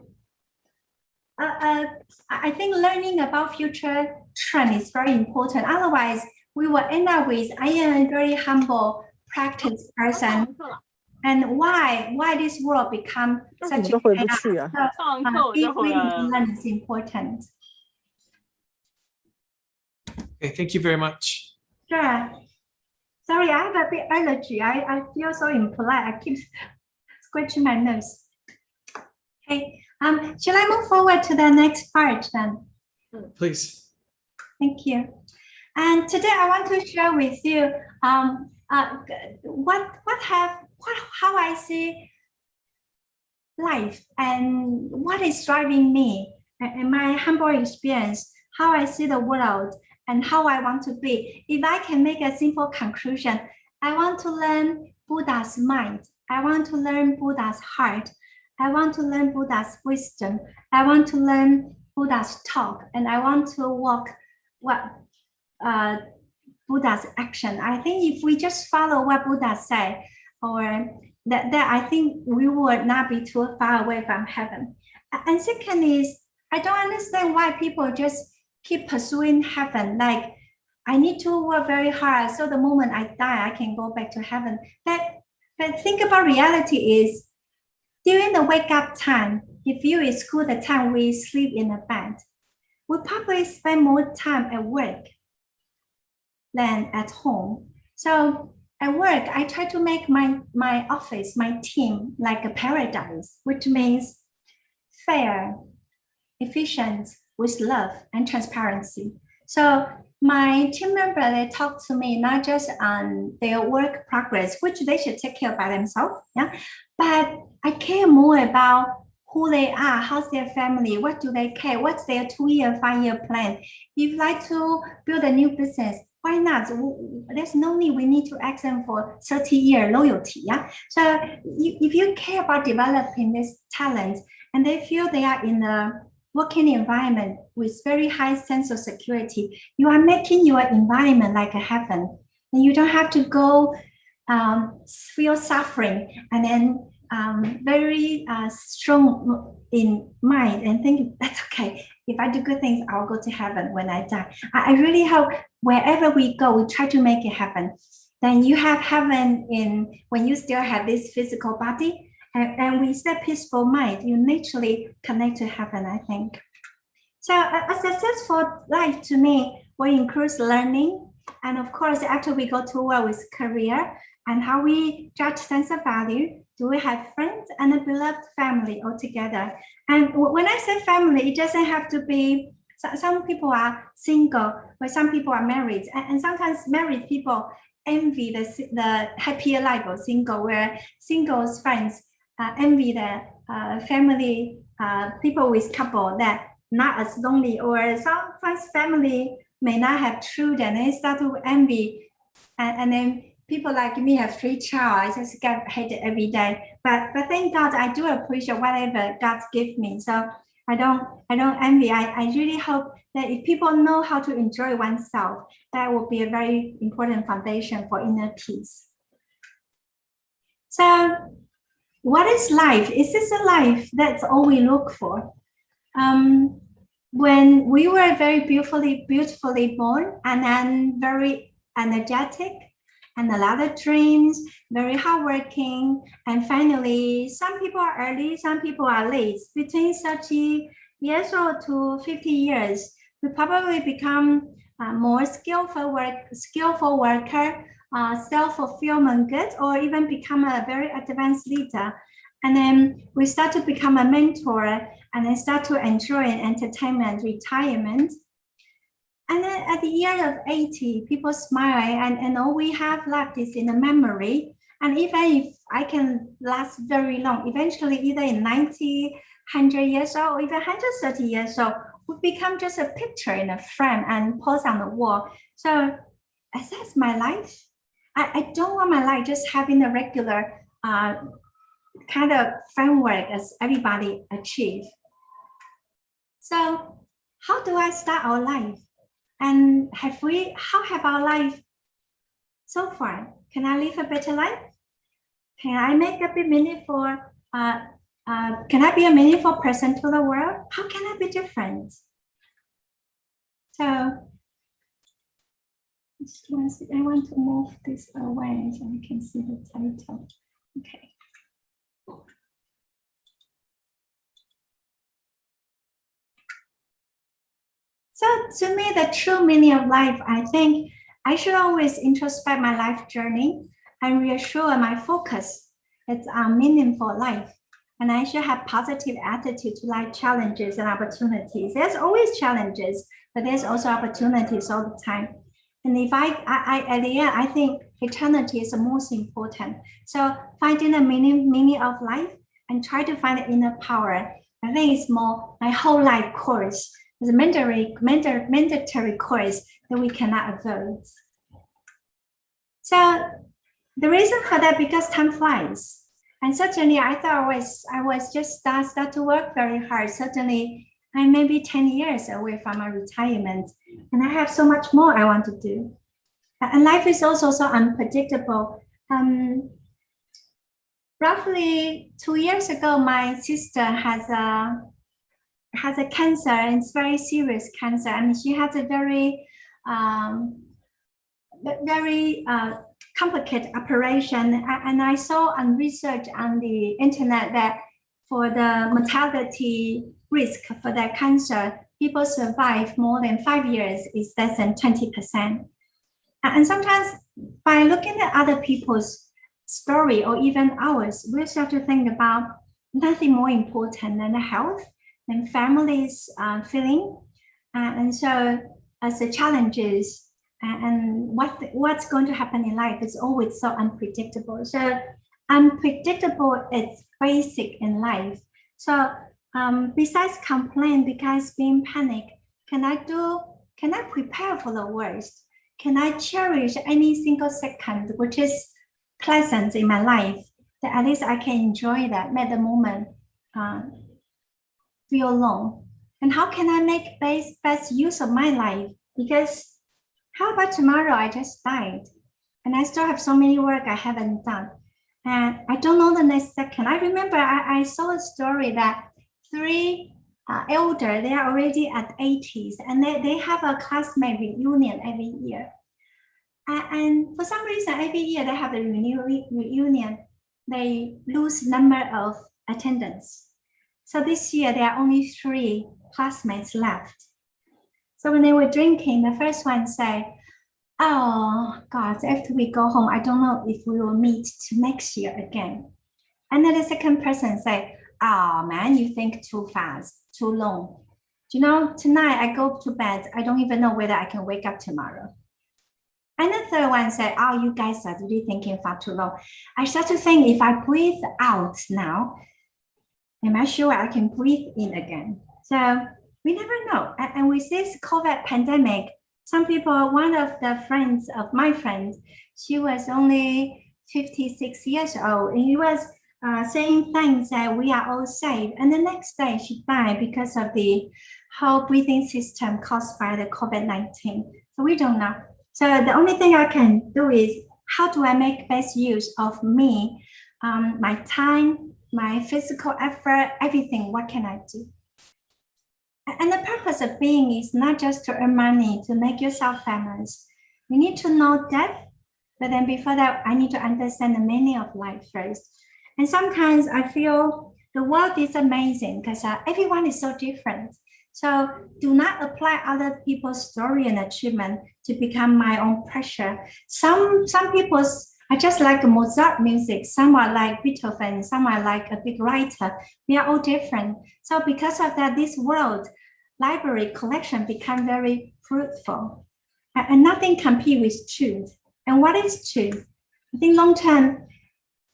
Speaker 3: think learning about future trend is very important. Otherwise, we will end up with, I am a very humble practice person. And why this world become such a chaos? So being willing to learn is important.
Speaker 1: Okay, thank you very much.
Speaker 3: Sure. Sorry, I have a bit allergy. I feel so impolite. I keep scratching my nose. Okay. Shall I move forward to the next part then?
Speaker 1: Please.
Speaker 3: Thank you. And today I want to share with you how I see life and what is driving me, and my humble experience, how I see the world and how I want to be. If I can make a simple conclusion, I want to learn Buddha's mind. I want to learn Buddha's heart. I want to learn Buddha's wisdom. I want to learn Buddha's talk, and I want to walk what Buddha's action. I think if we just follow what Buddha said, or that I think we would not be too far away from heaven. And second is, I don't understand why people just keep pursuing heaven. Like, I need to work very hard, so the moment I die, I can go back to heaven. But think about reality is, during the wake up time, if you exclude the time we sleep in a bed, we probably spend more time at work than at home. So at work, I try to make my office, my team, like a paradise, which means fair, efficient, with love and transparency. So my team member, they talk to me not just on their work progress, which they should take care of by themselves, yeah, but I care more about who they are, how's their family, what do they care, what's their 2-year, 5-year plan. If you like to build a new business, why not? There's no need we need to ask them for 30-year loyalty. Yeah. So if you care about developing this talent and they feel they are in a working environment with very high sense of security, you are making your environment like a heaven. And you don't have to go feel suffering and then very strong in mind and think that's okay. If I do good things, I'll go to heaven when I die. I really hope wherever we go, we try to make it happen. Then you have heaven in when you still have this physical body, and with that peaceful mind, you naturally connect to heaven, I think. So a successful life to me will include learning, and of course, after we go to work with career and how we judge sense of value. Do we have friends and a beloved family all together? And when I say family, it doesn't have to be, some people are single, but some people are married. And sometimes married people envy the happier life of single, where singles friends envy the family, people with couple that not as lonely, or sometimes family may not have children, and they start to envy. And then people like me have 3 children. I just get hated every day. But thank God, I do appreciate whatever God gives me. So I don't envy. I really hope that if people know how to enjoy oneself, that will be a very important foundation for inner peace. So what is life? Is this a life? That's all we look for. When we were very beautifully born, and then very energetic, and a lot of dreams, very hardworking, and finally, some people are early, some people are late. Between 30 years old to 50 years, we probably become more skillful worker, self-fulfillment good, or even become a very advanced leader. And then we start to become a mentor, and then start to enjoy entertainment, retirement. And then at the year of 80, people smile, and all we have left is in the memory. And even if I can last very long, eventually either in 90, 100 years old, or even 130 years old, we become just a picture in a frame and post on the wall. So is that my life? I don't want my life just having a regular kind of framework as everybody achieve. So how do I start our life? And how have our life so far? Can I live a better life? Can I make a bit meaningful? Can I be a meaningful person to the world? How can I be different? So I want to move this away so I can see the title. Okay. So to me, the true meaning of life, I think I should always introspect my life journey and reassure my focus it's a meaningful life. And I should have positive attitude to life challenges and opportunities. There's always challenges, but there's also opportunities all the time. And if I at the end, I think eternity is the most important. So finding the meaning of life and try to find the inner power. I think it's more my whole life course. It's a mandatory course that we cannot avoid. So the reason for that, because time flies. And certainly I thought I was just start to work very hard. Certainly I'm maybe 10 years away from my retirement, and I have so much more I want to do. And life is also so unpredictable. Roughly 2 years ago, my sister has a cancer, and it's very serious cancer, and she has a very complicated operation. And I saw on research on the internet that for the mortality risk for that cancer, people survive more than 5 years is less than 20%. And sometimes by looking at other people's story or even ours, we start to think about nothing more important than the health and families feeling. And so as the challenges and what's going to happen in life is always so unpredictable. So unpredictable is basic in life. So besides complain, because being panicked, can I prepare for the worst? Can I cherish any single second which is pleasant in my life, that at least I can enjoy that, make the moment feel long? And how can I make best use of my life? Because how about tomorrow I just died and I still have so many work I haven't done, and I don't know the next second. I remember I saw a story that 3 elder, they are already at 80s, and they have a classmate reunion every year. And for some reason, every year they have a reunion, they lose number of attendance. So this year, there are only 3 classmates left. So when they were drinking, the first one said, "Oh God, after we go home, I don't know if we will meet next year again." And then the second person said, "Oh man, you think too fast, too long. You know, tonight I go to bed, I don't even know whether I can wake up tomorrow." And the third one said, "Oh, you guys are really thinking far too long. I start to think, if I breathe out now, am I sure I can breathe in again?" So we never know. And with this COVID pandemic, some people, one of the friends of my friend, she was only 56 years old, and he was saying things that we are all safe. And the next day she died because of the whole breathing system caused by the COVID-19. So we don't know. So the only thing I can do is, how do I make best use of me, my time, my physical effort, everything? What can I do? And the purpose of being is not just to earn money, to make yourself famous. You need to know death, but then before that, I need to understand the meaning of life first. And sometimes I feel the world is amazing because everyone is so different. So do not apply other people's story and achievement to become my own pressure. Some people are just like Mozart music. Some are like Beethoven. Some are like a big writer. We are all different. So because of that, this world library collection become very fruitful. And nothing compete with truth. And what is truth? I think long term,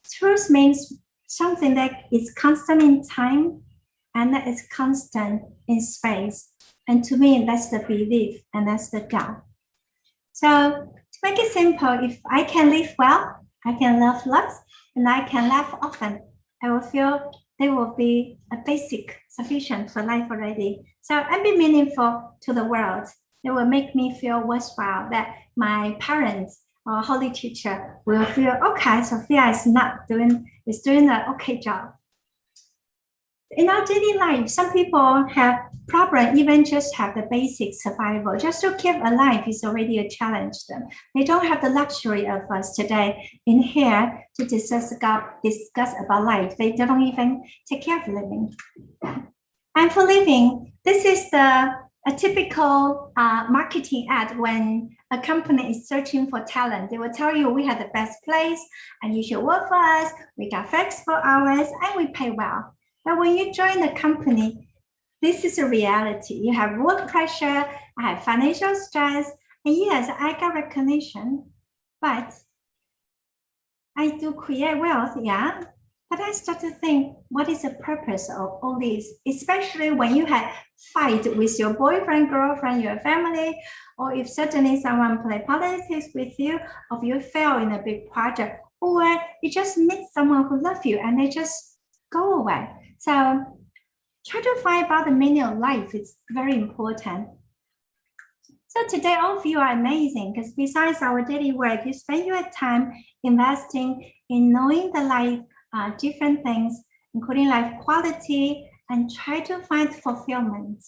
Speaker 3: truth means something that is constant in time and that is constant in space. And to me, that's the belief and that's the Dao. So to make it simple, if I can live well, I can love lots, and I can laugh often, I will feel they will be a basic sufficient for life already. So and be meaningful to the world. It will make me feel worthwhile, that my parents or holy teacher will feel, okay, Sophia is doing an okay job. In our daily life, some people have problem, even just have the basic survival. Just to keep alive is already a challenge to them. They don't have the luxury of us today in here to discuss about life. They don't even take care of living. And for living, this is a typical marketing ad when a company is searching for talent. They will tell you, we have the best place and you should work for us. We got flexible hours and we pay well. But when you join the company, this is a reality. You have work pressure, I have financial stress, and yes, I got recognition, but I do create wealth, yeah. But I start to think, what is the purpose of all this? Especially when you have fight with your boyfriend, girlfriend, your family, or if suddenly someone play politics with you, or you fail in a big project, or you just meet someone who loves you and they just go away. So try to find about the meaning of life. It's very important. So today, all of you are amazing because besides our daily work, you spend your time investing in knowing the life, different things, including life quality, and try to find fulfillment.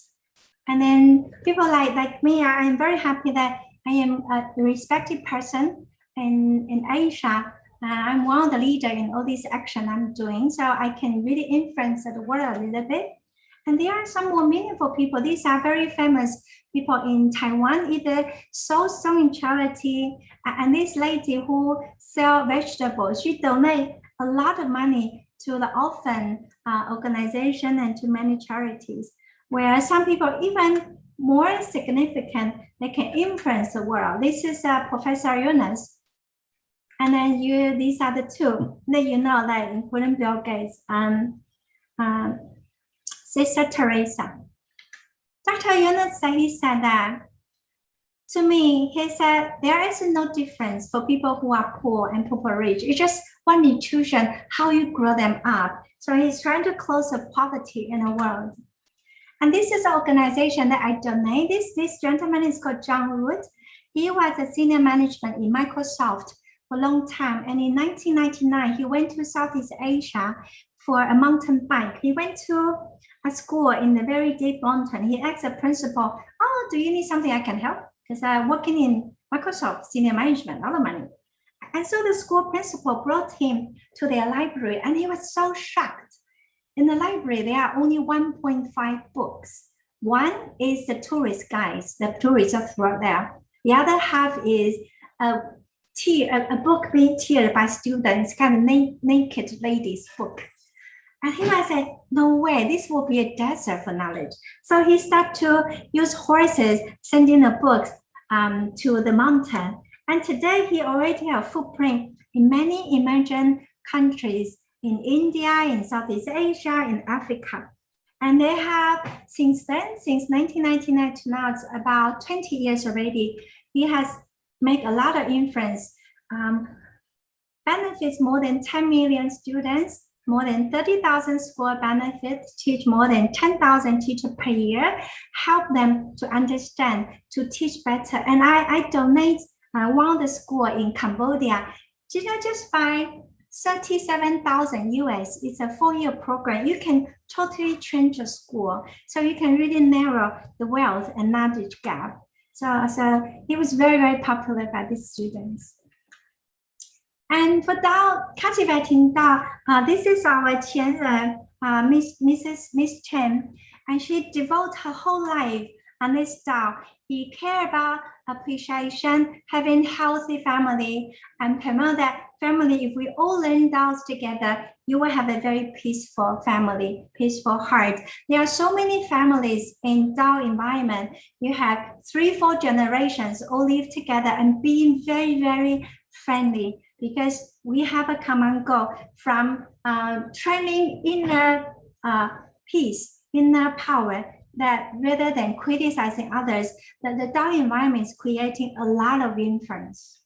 Speaker 3: And then people like me, I'm very happy that I am a respected person in Asia. I'm one of the leaders in all this action I'm doing, so I can really influence the world a little bit. And there are some more meaningful people. These are very famous people in Taiwan, either sewing charity, and this lady who sell vegetables, she donates a lot of money to the orphan organization and to many charities, where some people even more significant, they can influence the world. This is Professor Yunus. And then these are the two that you know, like including Bill Gates and Sister Teresa. Dr. Yunus said, he said that to me, he said, there is no difference for people who are poor and people rich. It's just one institution, how you grow them up. So he's trying to close the poverty in the world. And this is an organization that I donate. This gentleman is called John Wood. He was a senior management in Microsoft for a long time. And in 1999, he went to Southeast Asia for a mountain bike. He went to a school in the very deep mountain. He asked the principal, oh, do you need something I can help? Because I'm working in Microsoft senior management, a lot of money. And so the school principal brought him to their library and he was so shocked. In the library, there are only 1.5 books. One is the tourist guides, the tourists just wrote there. The other half is a book being tiered by students, kind of naked ladies book. And he was like, no way, this will be a desert for knowledge. So he started to use horses, sending the books to the mountain. And today he already has a footprint in many emerging countries, in India, in Southeast Asia, in Africa. And they have, since then, since 1999 to now, it's about 20 years already, he has made a lot of influence, benefits more than 10 million students, more than 30,000 school benefits, teach more than 10,000 teachers per year, help them to understand, to teach better. And I donate one of the school in Cambodia, just by 37,000 US. It's a 4-year program. You can totally change the school. So you can really narrow the wealth and knowledge gap. So it was very, very popular by the students. And for Dao, Cultivating Dao, this is our Qianren, Miss Chen, and she devotes her whole life on this Dao. He cares about appreciation, having healthy family, and promote that family. If we all learn Daos together, you will have a very peaceful family, peaceful heart. There are so many families in Dao environment. You have 3-4 generations all live together and being very, very friendly, because we have a common goal from training inner peace, inner power, that rather than criticizing others, that the Dao environment is creating a lot of influence.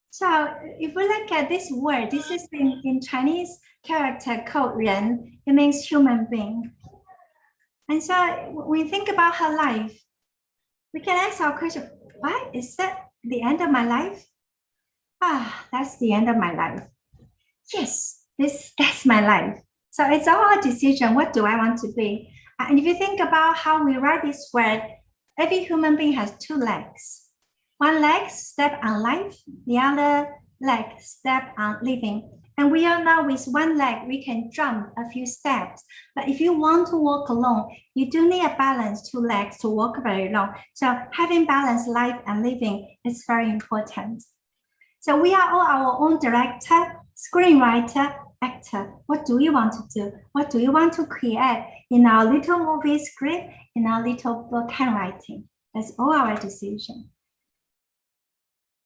Speaker 3: So if we look at this word, this is in Chinese character called Ren, it means human being. And so when we think about her life, we can ask our question, why is that the end of my life? That's the end of my life. Yes, that's my life. So it's our decision. What do I want to be? And if you think about how we write this word, every human being has 2 legs. One leg step on life, the other leg step on living. And we all know with one leg, we can jump a few steps. But if you want to walk alone, you do need a balance 2 legs to walk very long. So having balanced life and living is very important. So we are all our own director, screenwriter, actor. What do you want to do? What do you want to create in our little movie script, in our little book handwriting? That's all our decision.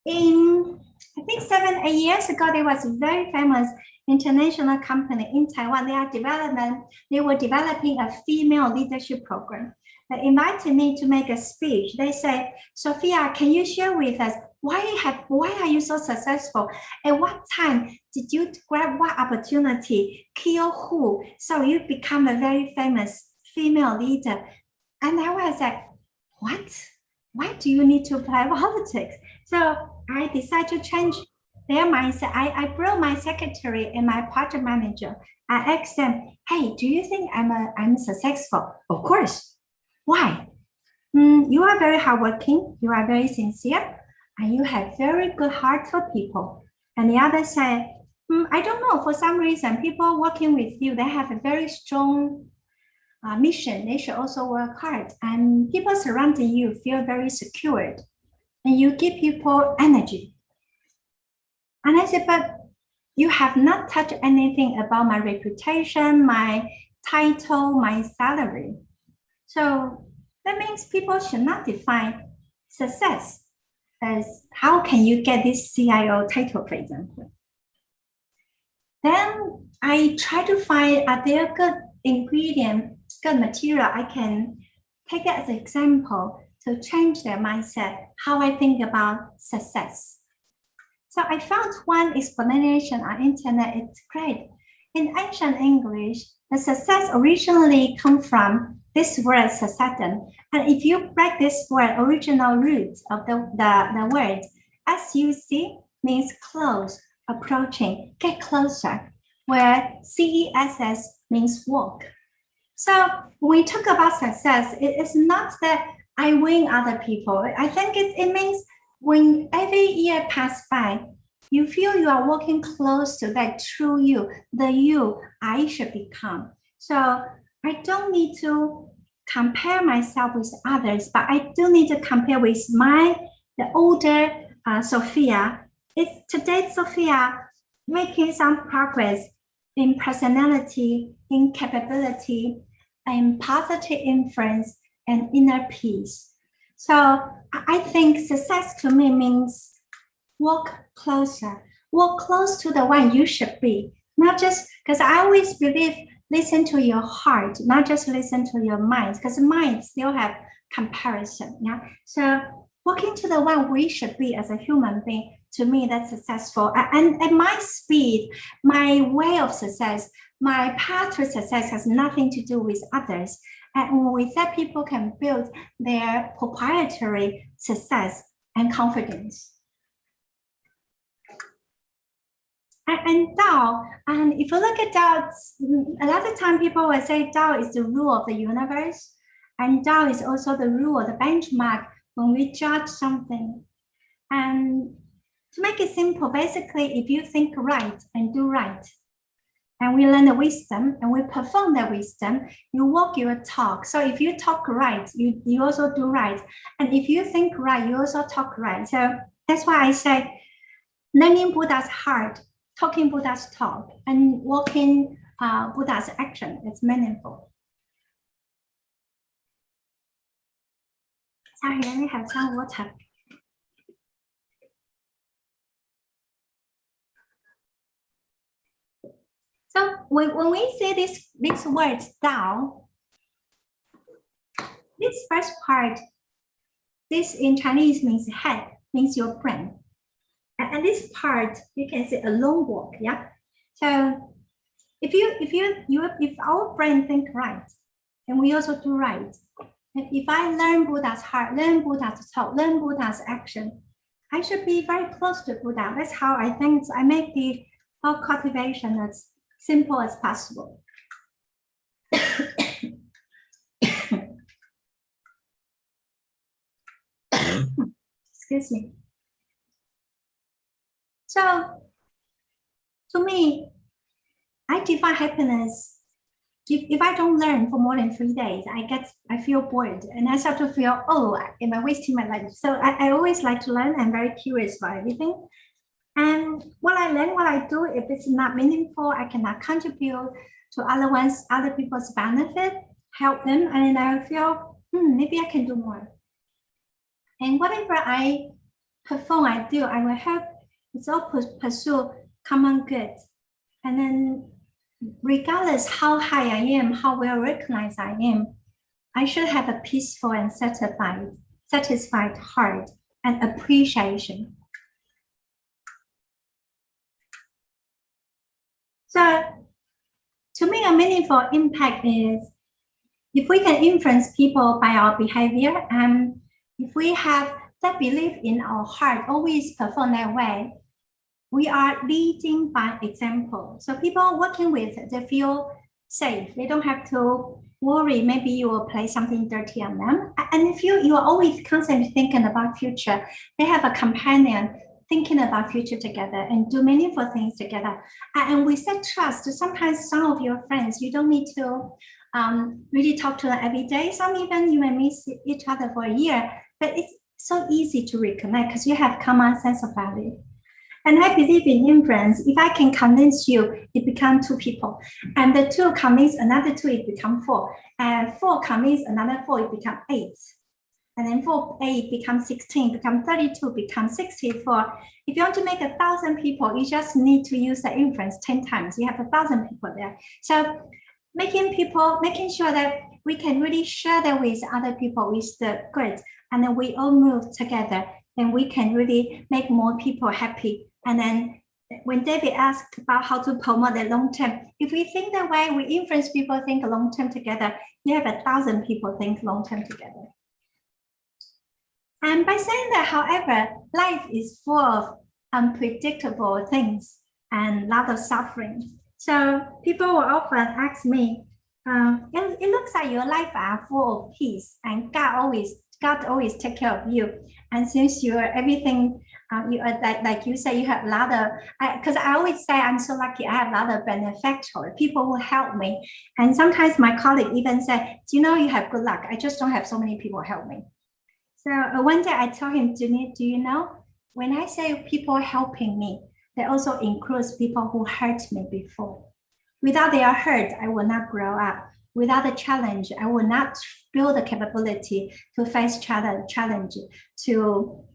Speaker 3: In, I think 7-8 years ago, there was a very famous international company in Taiwan. They were developing a female leadership program. They invited me to make a speech. They said, Sophia, can you share with us why are you so successful? At what time did you grab what opportunity, kill who, so you become a very famous female leader? And I was like, what? Why do you need to play politics? So I decided to change their mindset. I brought my secretary and my project manager. I asked them, hey, do you think I'm successful? Of course. Why? You are very hardworking, you are very sincere, and you have very good heart for people. And the other said, I don't know, for some reason, people working with you, they have a very strong mission. They should also work hard. And people surrounding you feel very secured. And you give people energy. And I said, but you have not touched anything about my reputation, my title, my salary. So that means people should not define success as how can you get this CIO title, for example. Then I try to find, are there good ingredients, good material I can take as an example to change their mindset, how I think about success. So I found one explanation on internet, it's great. In ancient English, the success originally comes from this word succedent. And if you break this word, original root of the word, SUC means close, approaching, get closer, where CESS means walk. So when we talk about success, it is not that I win other people. I think it means when every year passes by, you feel you are walking close to that true you, the you I should become. So I don't need to compare myself with others, but I do need to compare with the older Sophia. Is today Sophia making some progress in personality, in capability, in positive influence, and inner peace. So I think success to me means walk close to the one you should be. Not just, because I always believe, listen to your heart, not just listen to your mind, because mind still have comparison. Yeah. So walking to the one we should be as a human being, to me, that's successful. And my speed, my way of success, my path to success has nothing to do with others. And with that, people can build their proprietary success and confidence. And Dao, and if you look at Dao, a lot of time people will say Dao is the rule of the universe, and Dao is also the rule, the benchmark when we judge something. And to make it simple, basically, if you think right and do right, and we learn the wisdom and we perform that wisdom, you walk your talk. So if you talk right, you also do right. And if you think right, you also talk right. So that's why I say learning Buddha's heart, talking Buddha's talk, and walking Buddha's action. It's meaningful. Sorry, let me have some water. So when we say this word Dao, this first part, this in Chinese means head, means your brain. And this part, you can say a long walk, yeah? So if our brain think right, and we also do right, and if I learn Buddha's heart, learn Buddha's talk, learn Buddha's action, I should be very close to Buddha. That's how I think I make the whole cultivation as simple as possible. Excuse me. So, to me, I define happiness. If I don't learn for more than 3 days, I feel bored, and I start to feel, oh, am I wasting my life? So I always like to learn. I'm very curious about everything. And what I learn, what I do, if it's not meaningful, I cannot contribute to other people's benefit, help them, and I feel, maybe I can do more. And whatever I perform, I do, I will help. It's all pursue common good. And then regardless how high I am, how well recognized I am, I should have a peaceful and satisfied heart and appreciation. So to me, a meaningful impact is if we can influence people by our behavior, and if we have that belief in our heart, always perform that way, we are leading by example. So people working with, they feel safe. They don't have to worry, maybe you will play something dirty on them. And if you are always constantly thinking about future, they have a companion thinking about future together and do meaningful things together. And we set trust. Sometimes some of your friends, you don't need to really talk to them every day. Some even you may miss each other for a year, but it's so easy to reconnect because you have common sense of value. And I believe in influence. If I can convince you, it becomes 2 people. And the 2 convince another 2, it becomes 4. And 4 convince another 4, it becomes 8. And then 4, 8 becomes 16, becomes 32, becomes 64. If you want to make 1,000 people, you just need to use the influence 10 times. You have 1,000 people there. So making sure that we can really share that with other people with the good, and then we all move together, and we can really make more people happy. And then when David asked about how to promote the long term, if we think that way, we influence people think long term together, you have 1,000 people think long term together. And by saying that, however, life is full of unpredictable things and a lot of suffering. So people will often ask me, it looks like your life are full of peace and God always take care of you. And since you are everything, you are like you say, you have a lot of, because I always say I'm so lucky, I have a lot of benefactors, people who help me. And sometimes my colleague even say, do you know you have good luck? I just don't have so many people help me. So one day I told him, do you know, when I say people helping me, that also includes people who hurt me before. Without their hurt, I will not grow up. Without the challenge, I will not build the capability to face challenge, to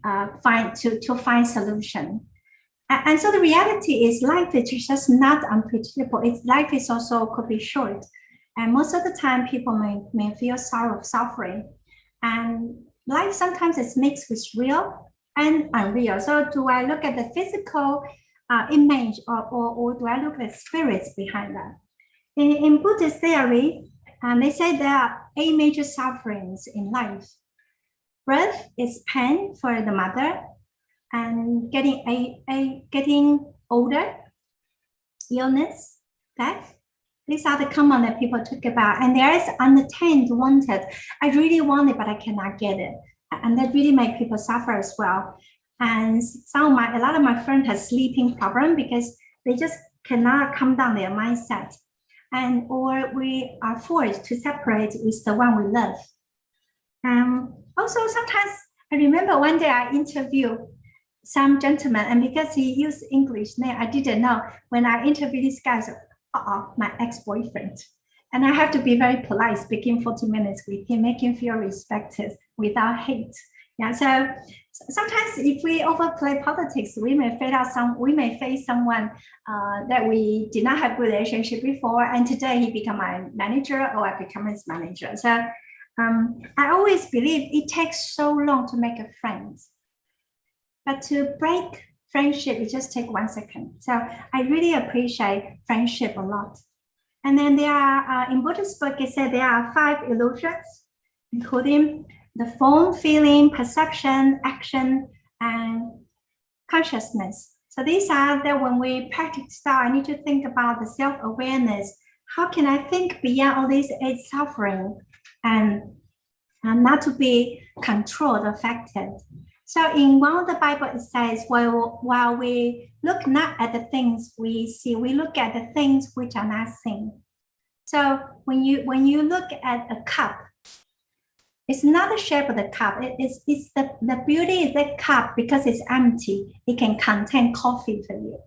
Speaker 3: find solution. And so the reality is life is just not unpredictable. Life is also could be short. And most of the time people may feel sorrow, suffering. And life sometimes is mixed with real and unreal. So do I look at the physical image or do I look at the spirits behind that? In Buddhist theory, they say there are 8 major sufferings in life. Birth is pain for the mother, and getting older, illness, death. These are the common that people talk about. And there is unattained, wanted. I really want it, but I cannot get it. And that really make people suffer as well. And a lot of my friends have sleeping problem because they just cannot calm down their mindset. Or we are forced to separate with the one we love. Also, sometimes I remember one day I interviewed some gentleman, and because he used English name, I didn't know. When I interviewed this guy, I said, my ex-boyfriend. And I have to be very polite, speaking 40 minutes with him, make him feel respected without hate. Yeah, so sometimes if we overplay politics, we may face someone that we did not have a relationship before, and today he become my manager or I become his manager. So I always believe it takes so long to make a friend, but to break friendship, it just takes 1 second. So I really appreciate friendship a lot. And then there are, in Buddhist book, it said there are 5 illusions, including the form, feeling, perception, action, and consciousness. So these are that when we practice Dao, I need to think about the self-awareness. How can I think beyond all these 8 suffering and not to be controlled, affected? So in one of the Bible, it says, while we look not at the things we see, we look at the things which are not seen. So when you look at a cup, it's not the shape of the cup. It's the beauty is the cup because it's empty. It can contain coffee for you.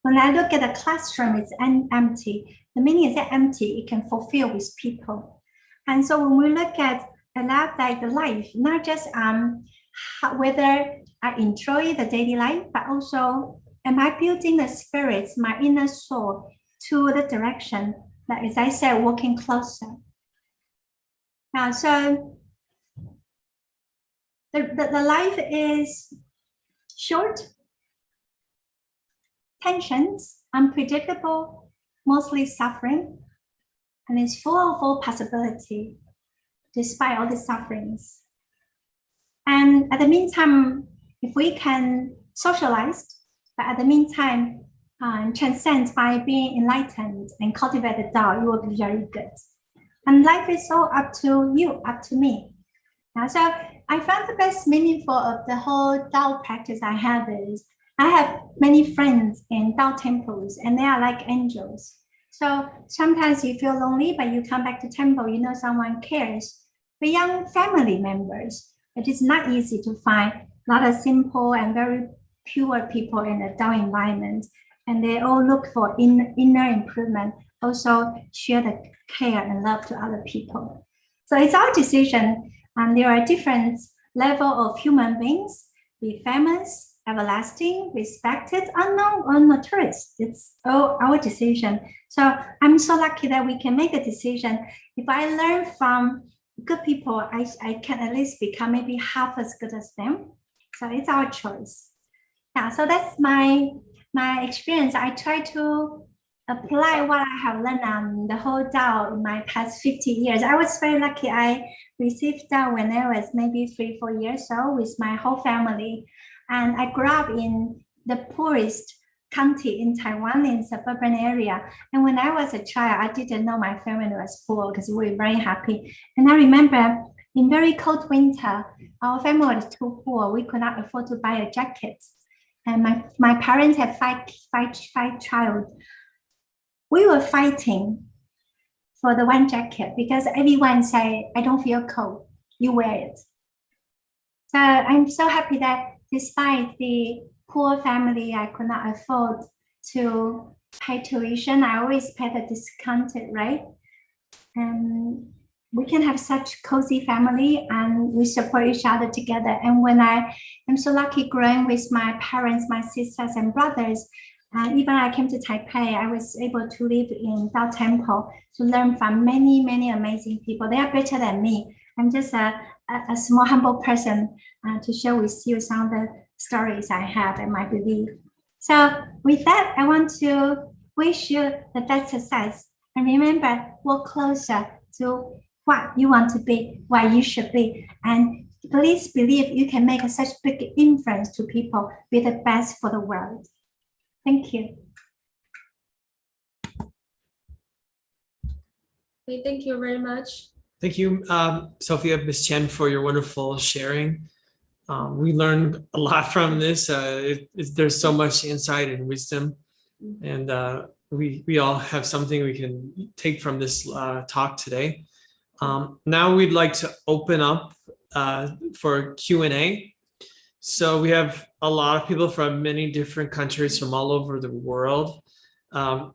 Speaker 3: When I look at the classroom, it's empty. The meaning is that empty. It can fulfill with people. And so when we look at a life like the life, not just whether I enjoy the daily life, but also am I building the spirits, my inner soul, to the direction that, as I said, walking closer. Now, so the life is short, tensions, unpredictable, mostly suffering, and it's full of all possibility despite all the sufferings. And at the meantime, if we can socialize, but at the meantime, transcend by being enlightened and cultivate the Dao, it will be very good. And life is all up to you, up to me. So I found the best meaningful of the whole Dao practice I have is I have many friends in Dao temples and they are like angels. So sometimes you feel lonely, but you come back to temple, you know someone cares. Beyond family members, it is not easy to find a lot of simple and very pure people in a Dao environment. And they all look for inner improvement, also share the care and love to other people. So it's our decision. And there are different levels of human beings, be famous, everlasting, respected, unknown, or notorious. It's all our decision. So I'm so lucky that we can make a decision. If I learn from good people, I can at least become maybe half as good as them. So it's our choice. Yeah, so that's my experience. I try to apply what I have learned on the whole Dao in my past 50 years. I was very lucky. I received Dao when I was maybe 3-4 years old with my whole family. And I grew up in the poorest county in Taiwan, in suburban area. And when I was a child, I didn't know my family was poor because we were very happy. And I remember in very cold winter, our family was too poor. We could not afford to buy a jacket. And my parents had five children. We were fighting for the one jacket because everyone said, I don't feel cold, you wear it. So I'm so happy that despite the poor family, I could not afford to pay tuition. I always pay the discounted rate. And we can have such cozy family and we support each other together. And when I am so lucky growing with my parents, my sisters and brothers, even I came to Taipei, I was able to live in Dao Temple to learn from many, many amazing people. They are better than me. I'm just a small, humble person to share with you some of the stories I have and my belief. So with that, I want to wish you the best success. And remember, work closer to what you want to be, what you should be. And please believe you can make such big influence to people, be the best for the world. Thank you.
Speaker 2: Okay, thank you very much.
Speaker 1: Thank you, Sophia, Ms. Chen, for your wonderful sharing. We learned a lot from this. There's so much insight and wisdom, and we all have something we can take from this talk today. Now we'd like to open up for Q&A. So we have a lot of people from many different countries from all over the world. I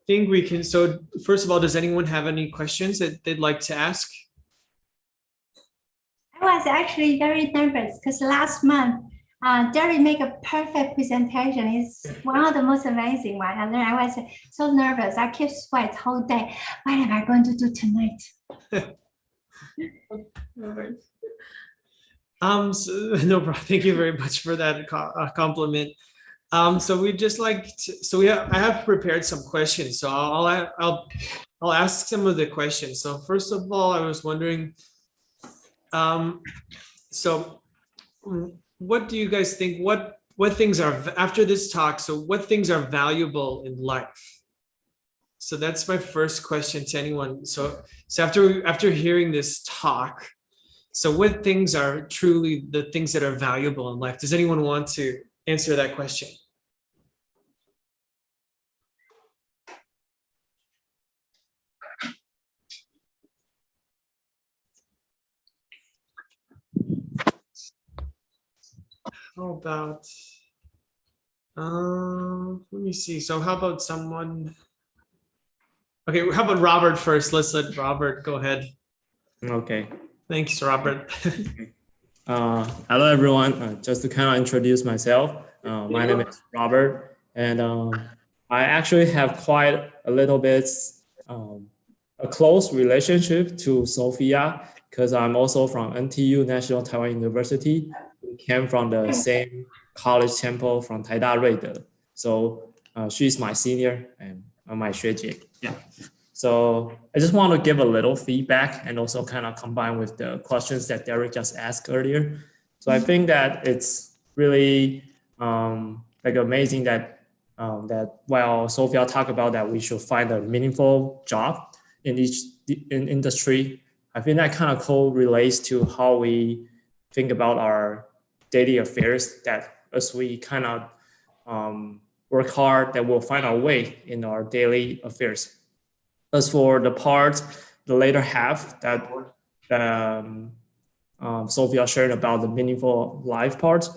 Speaker 1: think we can, so first of all, does anyone have any questions that they'd like to ask?
Speaker 3: I was actually very nervous because last month, Derry made a perfect presentation. It's one of the most amazing ones. And then I was so nervous. I kept sweat the whole day. What am I going to do tonight?
Speaker 1: No problem. Thank you very much for that compliment. So we just like to, I have prepared some questions. So I'll ask some of the questions. So first of all, I was wondering, so what do you guys think? What things are, after this talk? So what things are valuable in life? So that's my first question to anyone. So after hearing this talk, so what things are truly the things that are valuable in life? Does anyone want to answer that question? How about, let me see. So how about someone? Okay, how about Robert first? Let's let Robert go ahead.
Speaker 6: Okay.
Speaker 1: Thanks, Robert.
Speaker 6: Hello, everyone. Just to kind of introduce myself, my name is Robert, and I actually have quite a little bit a close relationship to Sophia, because I'm also from NTU, National Taiwan University. We came from the same college temple from Taida Reide. So she's my senior and my 学姐. Yeah. So I just want to give a little feedback and also kind of combine with the questions that Derek just asked earlier. So I think that it's really like amazing that while Sophia talked about that we should find a meaningful job in each industry, I think that kind of correlates to how we think about our daily affairs, that as we kind of work hard, that we'll find our way in our daily affairs. As for the part, the later half that Sophia shared about the meaningful life part,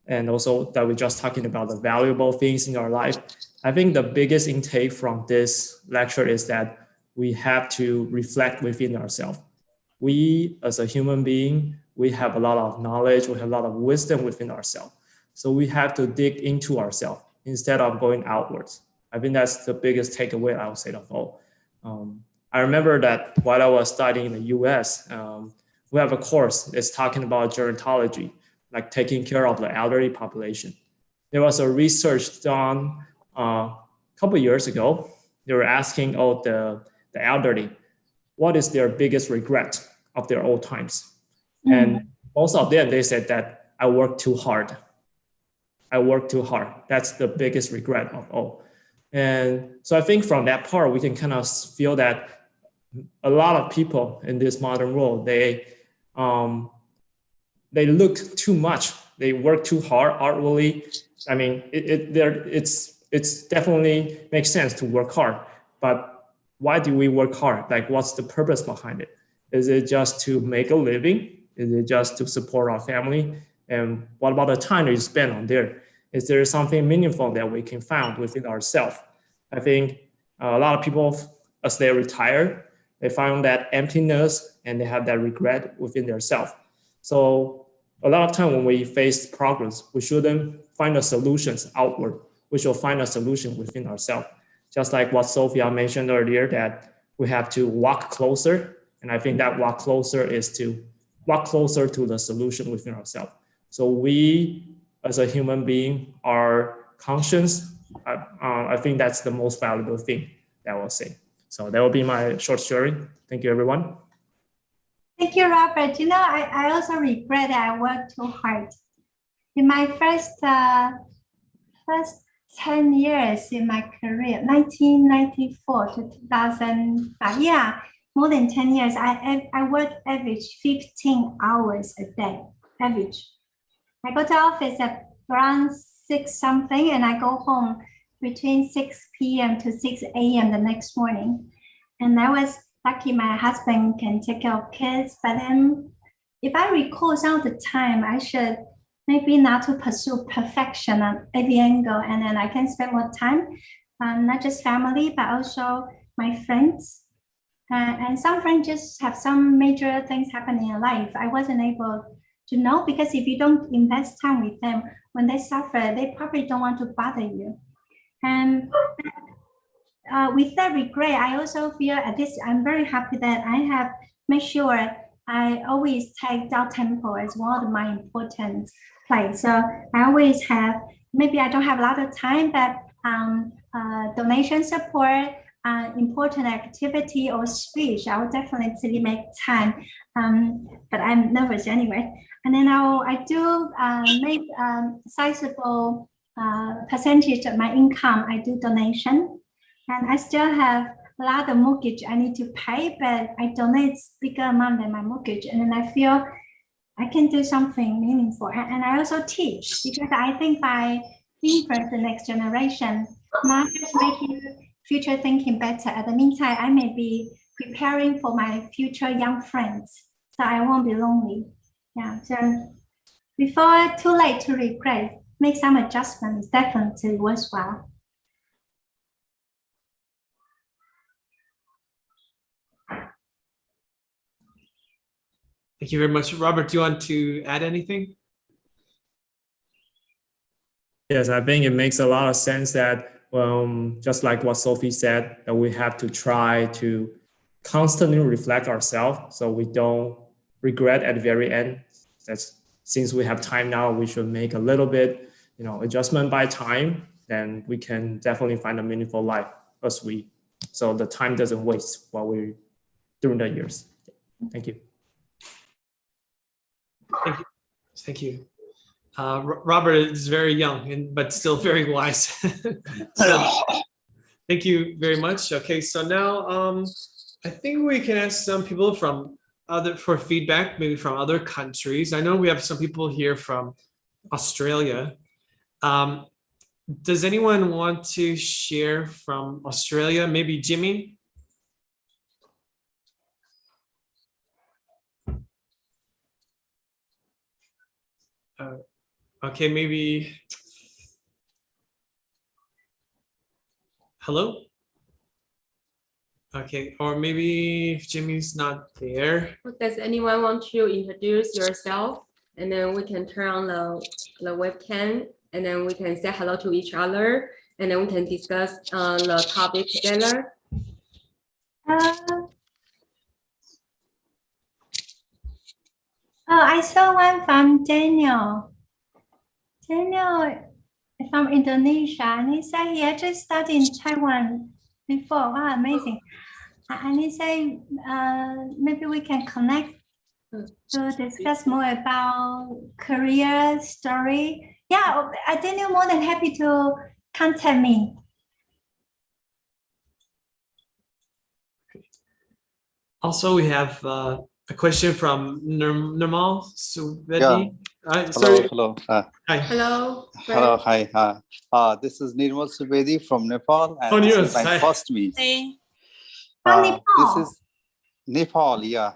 Speaker 6: and also that we're just talking about the valuable things in our life, I think the biggest intake from this lecture is that we have to reflect within ourselves. We, as a human being, we have a lot of knowledge, we have a lot of wisdom within ourselves. So we have to dig into ourselves instead of going outwards. I think that's the biggest takeaway I would say of all. I remember that while I was studying in the US, we have a course that's talking about gerontology, like taking care of the elderly population. There was a research done a couple of years ago. They were asking all the elderly, what is their biggest regret of their old times? And most of them, they said that I worked too hard. I worked too hard. That's the biggest regret of all. And so I think from that part, we can kind of feel that a lot of people in this modern world, they look too much. They work too hard outwardly. I mean, it's definitely makes sense to work hard, but why do we work hard? Like, what's the purpose behind it? Is it just to make a living? Is it just to support our family? And what about the time that you spend on there? Is there something meaningful that we can find within ourselves? I think a lot of people, as they retire, they find that emptiness and they have that regret within themselves. So a lot of time when we face progress, we shouldn't find the solutions outward. We should find a solution within ourselves. Just like what Sophia mentioned earlier, that we have to walk closer. And I think that walk closer is to walk closer to the solution within ourselves. So we, as a human being, are conscious. I think that's the most valuable thing that I will say. So that will be my short sharing. Thank you, everyone.
Speaker 3: Thank you, Robert. You know, I also regret that I worked too hard. In my first 10 years in my career, 1994 to 2005, yeah, more than 10 years, I worked average 15 hours a day, average. I go to office at around 6 something and I go home between 6 p.m. to 6 a.m. the next morning. And I was lucky my husband can take care of kids, but then if I recall some of the time, I should maybe not to pursue perfection on every angle, and then I can spend more time, not just family, but also my friends. And some friends just have some major things happening in life. I wasn't able to know, because if you don't invest time with them, when they suffer, they probably don't want to bother you. And with that regret, I also feel at this, I'm very happy that I have made sure I always take Dao Temple as one of my important place. So I always have, maybe I don't have a lot of time, but donation support, important activity or speech, I will definitely make time. But I'm nervous anyway. And then I do make sizable percentage of my income. I do donation, and I still have a lot of mortgage I need to pay, but I donate bigger amount than my mortgage, and then I feel I can do something meaningful. And I also teach, because I think by influence the next generation, not just making future thinking better. At the meantime, I may be preparing for my future young friends, so I won't be lonely. Yeah, so before too late to regret, make some adjustments, definitely worthwhile.
Speaker 1: Thank you very much. Robert, do you want to add anything?
Speaker 6: Yes, I think it makes a lot of sense that, just like what Sophie said, that we have to try to constantly reflect ourselves so we don't regret at the very end. That's since we have time now, we should make a little bit, adjustment by time. Then we can definitely find a meaningful life so the time doesn't waste while we're during the years. Thank you.
Speaker 1: Thank you. Robert is very young, but still very wise. So, thank you very much. Okay, so now I think we can ask some people for feedback, maybe from other countries. I know we have some people here from Australia. Does anyone want to share from Australia? Maybe Jimmy? Okay, maybe. Hello? Okay, or maybe if Jimmy's not there.
Speaker 2: Does anyone want to introduce yourself? And then we can turn on the webcam, and then we can say hello to each other, and then we can discuss the topic together.
Speaker 3: I saw one from Daniel. Daniel from Indonesia, and he said he actually studied in Taiwan before. Wow, amazing. And he said maybe we can connect to discuss more about career story. Yeah, Daniel, more than happy to contact me.
Speaker 1: Also, we have a question from Nirmal Suvedi.
Speaker 7: Yeah.
Speaker 1: Sorry.
Speaker 7: Hello.
Speaker 1: Hi.
Speaker 2: Hello.
Speaker 7: Hello. Hi. This is Nirmal Suvedi from Nepal, and this is my first meet.
Speaker 3: Hey.
Speaker 7: This is Nepal. Yeah.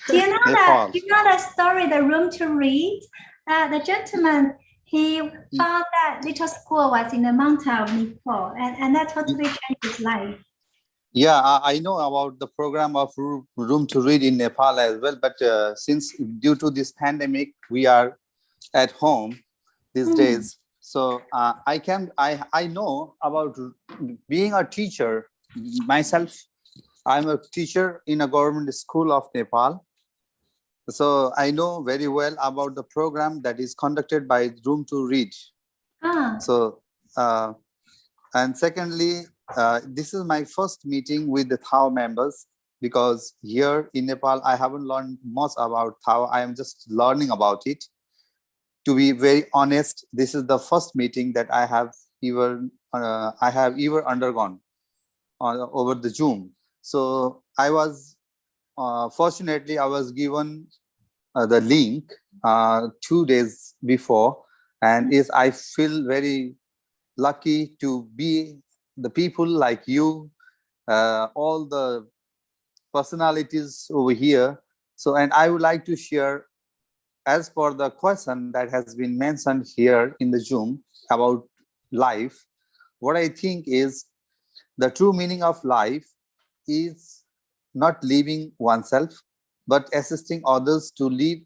Speaker 3: Do you know that? Do you know the story, The Room to Read? The gentleman, he found that little school was in the mountain of Nepal, and that totally changed his life.
Speaker 7: Yeah, I know about the program of Room to Read in Nepal as well, but since due to this pandemic, we are at home these days. So I know about being a teacher myself. I'm a teacher in a government school of Nepal. So I know very well about the program that is conducted by Room to Read. So, and secondly, this is my first meeting with the TAO members, because here in Nepal, I haven't learned much about TAO. I am just learning about it. To be very honest, this is the first meeting that I have ever undergone over the Zoom. So I was fortunately I was given the link 2 days before, and I feel very lucky to be the people like you, all the personalities over here. So, and I would like to share, as for the question that has been mentioned here in the Zoom about life, what I think is the true meaning of life is not living oneself, but assisting others to live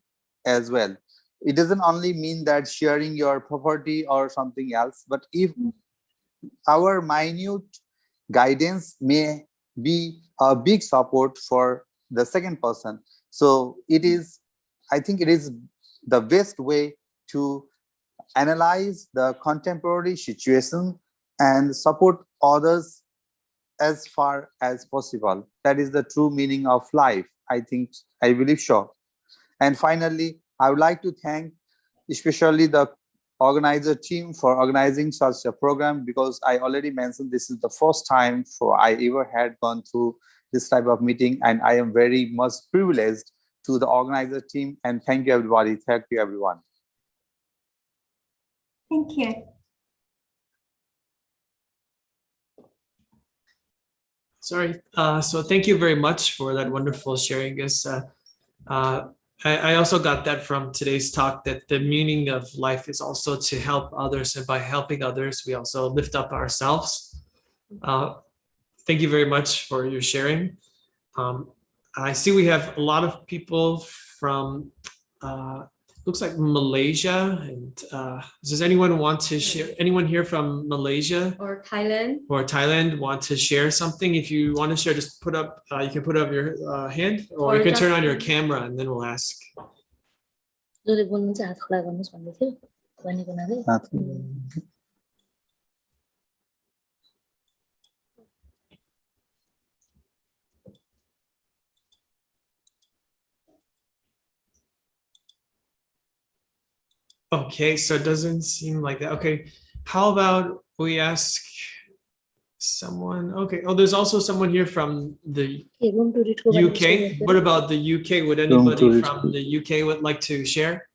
Speaker 7: as well. It doesn't only mean that sharing your property or something else, but if our minute guidance may be a big support for the second person. So I think it is the best way to analyze the contemporary situation and support others as far as possible. That is the true meaning of life. I believe so. And finally, I would like to thank especially the organizer team for organizing such a program, because I already mentioned this is the first time I ever had gone through this type of meeting, and I am very much privileged to the organizer team. And thank you, everybody. Thank you, everyone.
Speaker 3: Thank you.
Speaker 1: Sorry. So thank you very much for that wonderful sharing. I also got that from today's talk, that the meaning of life is also to help others, and by helping others, we also lift up ourselves. Thank you very much for your sharing. I see we have a lot of people from looks like Malaysia. And does anyone want to share? Anyone here from Malaysia
Speaker 2: Or Thailand?
Speaker 1: or Thailand want to share something? If you want to share, just put up. You can put up your hand, or you can turn on your camera, and then we'll ask. Okay, so it doesn't seem like that. Okay, how about we ask someone? Okay, oh, there's also someone here from the UK. What about the UK? Would anybody from the UK would like to share?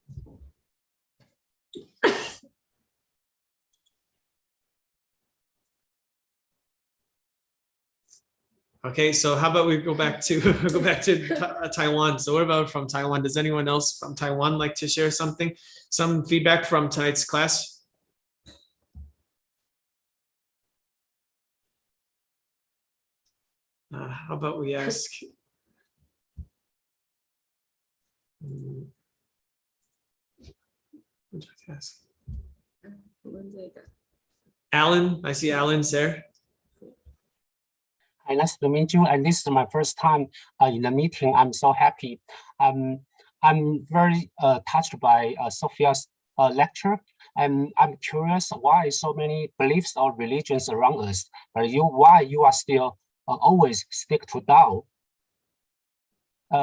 Speaker 1: Okay, so how about we go back to Taiwan? So what about from Taiwan? Does anyone else from Taiwan like to share something? Some feedback from tonight's class? How about we ask? Alan, I see Alan's there.
Speaker 8: Hi, nice to meet you. And this is my first time in the meeting. I'm so happy. I'm very touched by Sophia's lecture. And I'm curious why so many beliefs or religions around us, but why you are still always stick to Dao.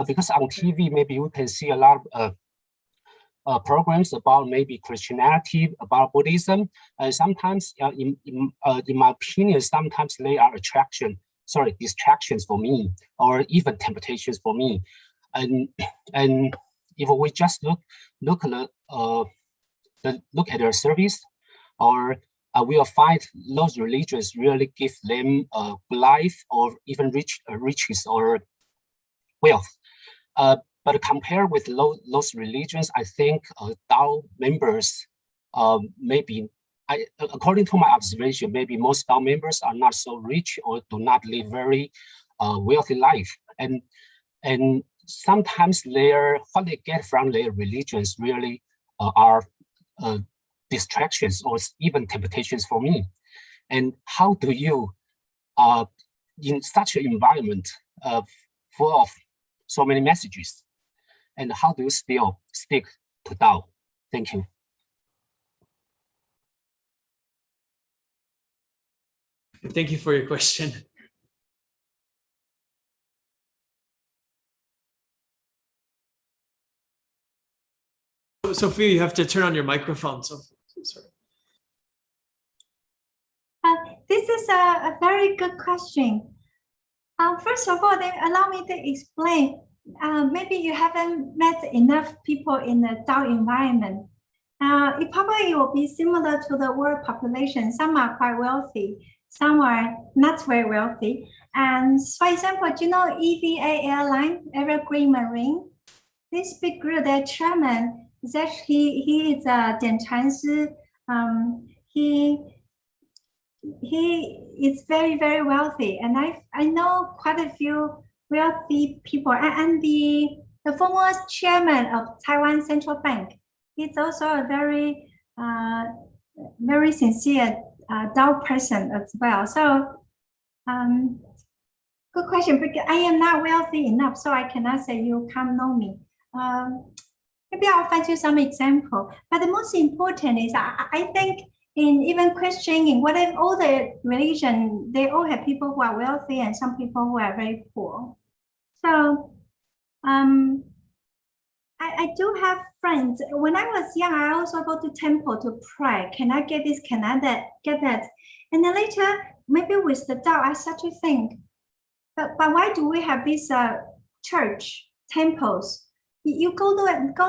Speaker 8: Because on TV, maybe you can see a lot of programs about maybe Christianity, about Buddhism. Sometimes, in my opinion, sometimes they are distractions for me, or even temptations for me. And if we just look at their service, or we'll find those religions really give them life or even riches or wealth. But compared with those religions, I think Dao members maybe, according to my observation, maybe most Dao members are not so rich or do not live very wealthy life. And sometimes what they get from their religions really are distractions or even temptations for me. And how do you, in such an environment full of so many messages, and how do you still stick to Dao? Thank you.
Speaker 1: Thank you for your question. Sophia, you have to turn on your microphone. So, sorry.
Speaker 3: This is a very good question. First of all, then allow me to explain. Maybe you haven't met enough people in the Dao environment. It probably will be similar to the world population. Some are quite wealthy, some are not very wealthy. And for example, do you know EVA Airline, Evergreen Marine? This big group, their chairman is actually, he is Dian Chanshi. He is very, very wealthy. And I know quite a few wealthy people. And the former chairman of Taiwan Central Bank, he's also a very, very sincere Dao person as well. So, good question, because I am not wealthy enough, so I cannot say you can't know me. Maybe I'll find you some example. But the most important is I think in even Christian, in whatever all the religion, they all have people who are wealthy and some people who are very poor. So I do have friends. When I was young, I also go to temple to pray. Can I get this? Can I get that? And then later, maybe with the Dao, I start to think, but why do we have these church temples? You go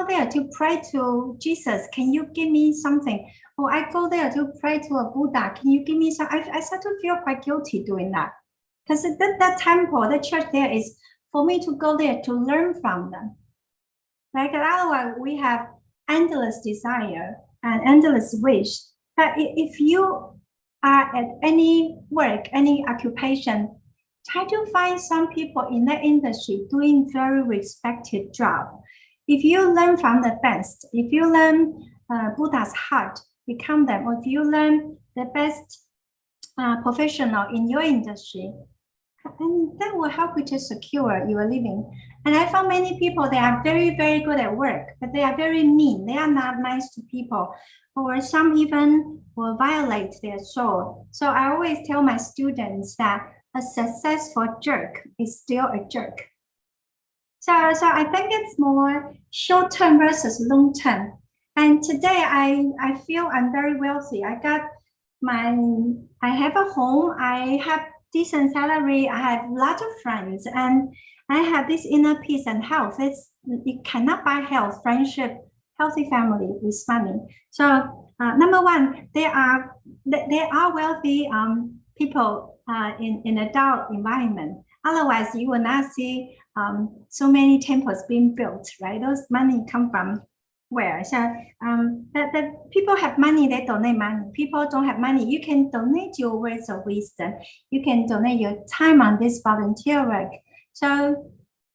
Speaker 3: there to pray to Jesus. Can you give me something? Or I go there to pray to a Buddha. Can you give me some? I start to feel quite guilty doing that. Because that temple, the church there is for me to go there to learn from them. Like otherwise, we have endless desire and endless wish. But if you are at any work, any occupation, try to find some people in that industry doing very respected job. if you learn from the best, if you learn Buddha's heart, become them, or if you learn the best professional in your industry, and that will help you to secure your living. And I found many people, they are very, very good at work, but they are very mean. They are not nice to people, or some even will violate their soul. So I always tell my students that a successful jerk is still a jerk. So I think it's more short-term versus long-term. And today I feel I'm very wealthy. I have a home, I have decent salary, I have lots of friends, and I have this inner peace and health. You cannot buy health, friendship, healthy family with money. So number one, there are wealthy people in a Dao environment. Otherwise, you will not see so many temples being built, right? Those money come from where? So the people have money, they donate money. People don't have money, you can donate your words of wisdom. You can donate your time on this volunteer work. So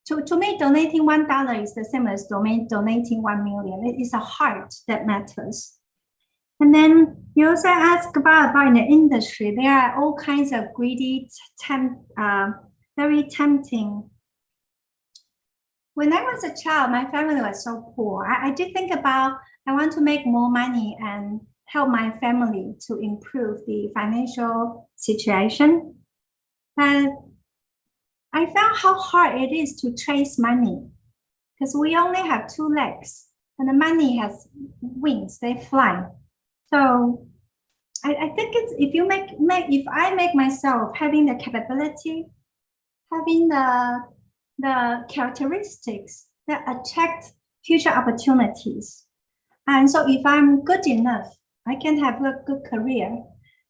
Speaker 3: to me, donating $1 is the same as donating 1 million. It is a heart that matters. And then you also ask about in the industry, there are all kinds of greedy, very tempting. When I was a child, my family was so poor. I did think about, I want to make more money and help my family to improve the financial situation. And I found how hard it is to chase money, because we only have 2 legs and the money has wings, they fly. So I think it's, if I make myself having the capability, having the characteristics that attract future opportunities. And so if I'm good enough, I can have a good career.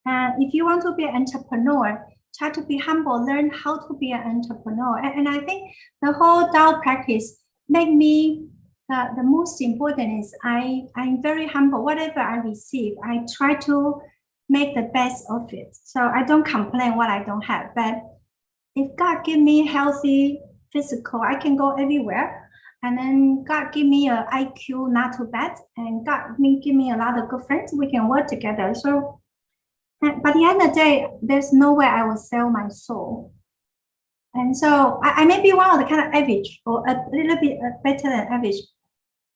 Speaker 3: And if you want to be an entrepreneur, try to be humble, learn how to be an entrepreneur. And I think the whole Dao practice make me, the most important is I'm very humble. Whatever I receive, I try to make the best of it. So I don't complain what I don't have. But if God give me healthy physical, I can go everywhere. And then God give me an IQ not too bad, and God give me a lot of good friends. We can work together. So, but at the end of the day, there's no way I will sell my soul. And so I may be one of the kind of average, or a little bit better than average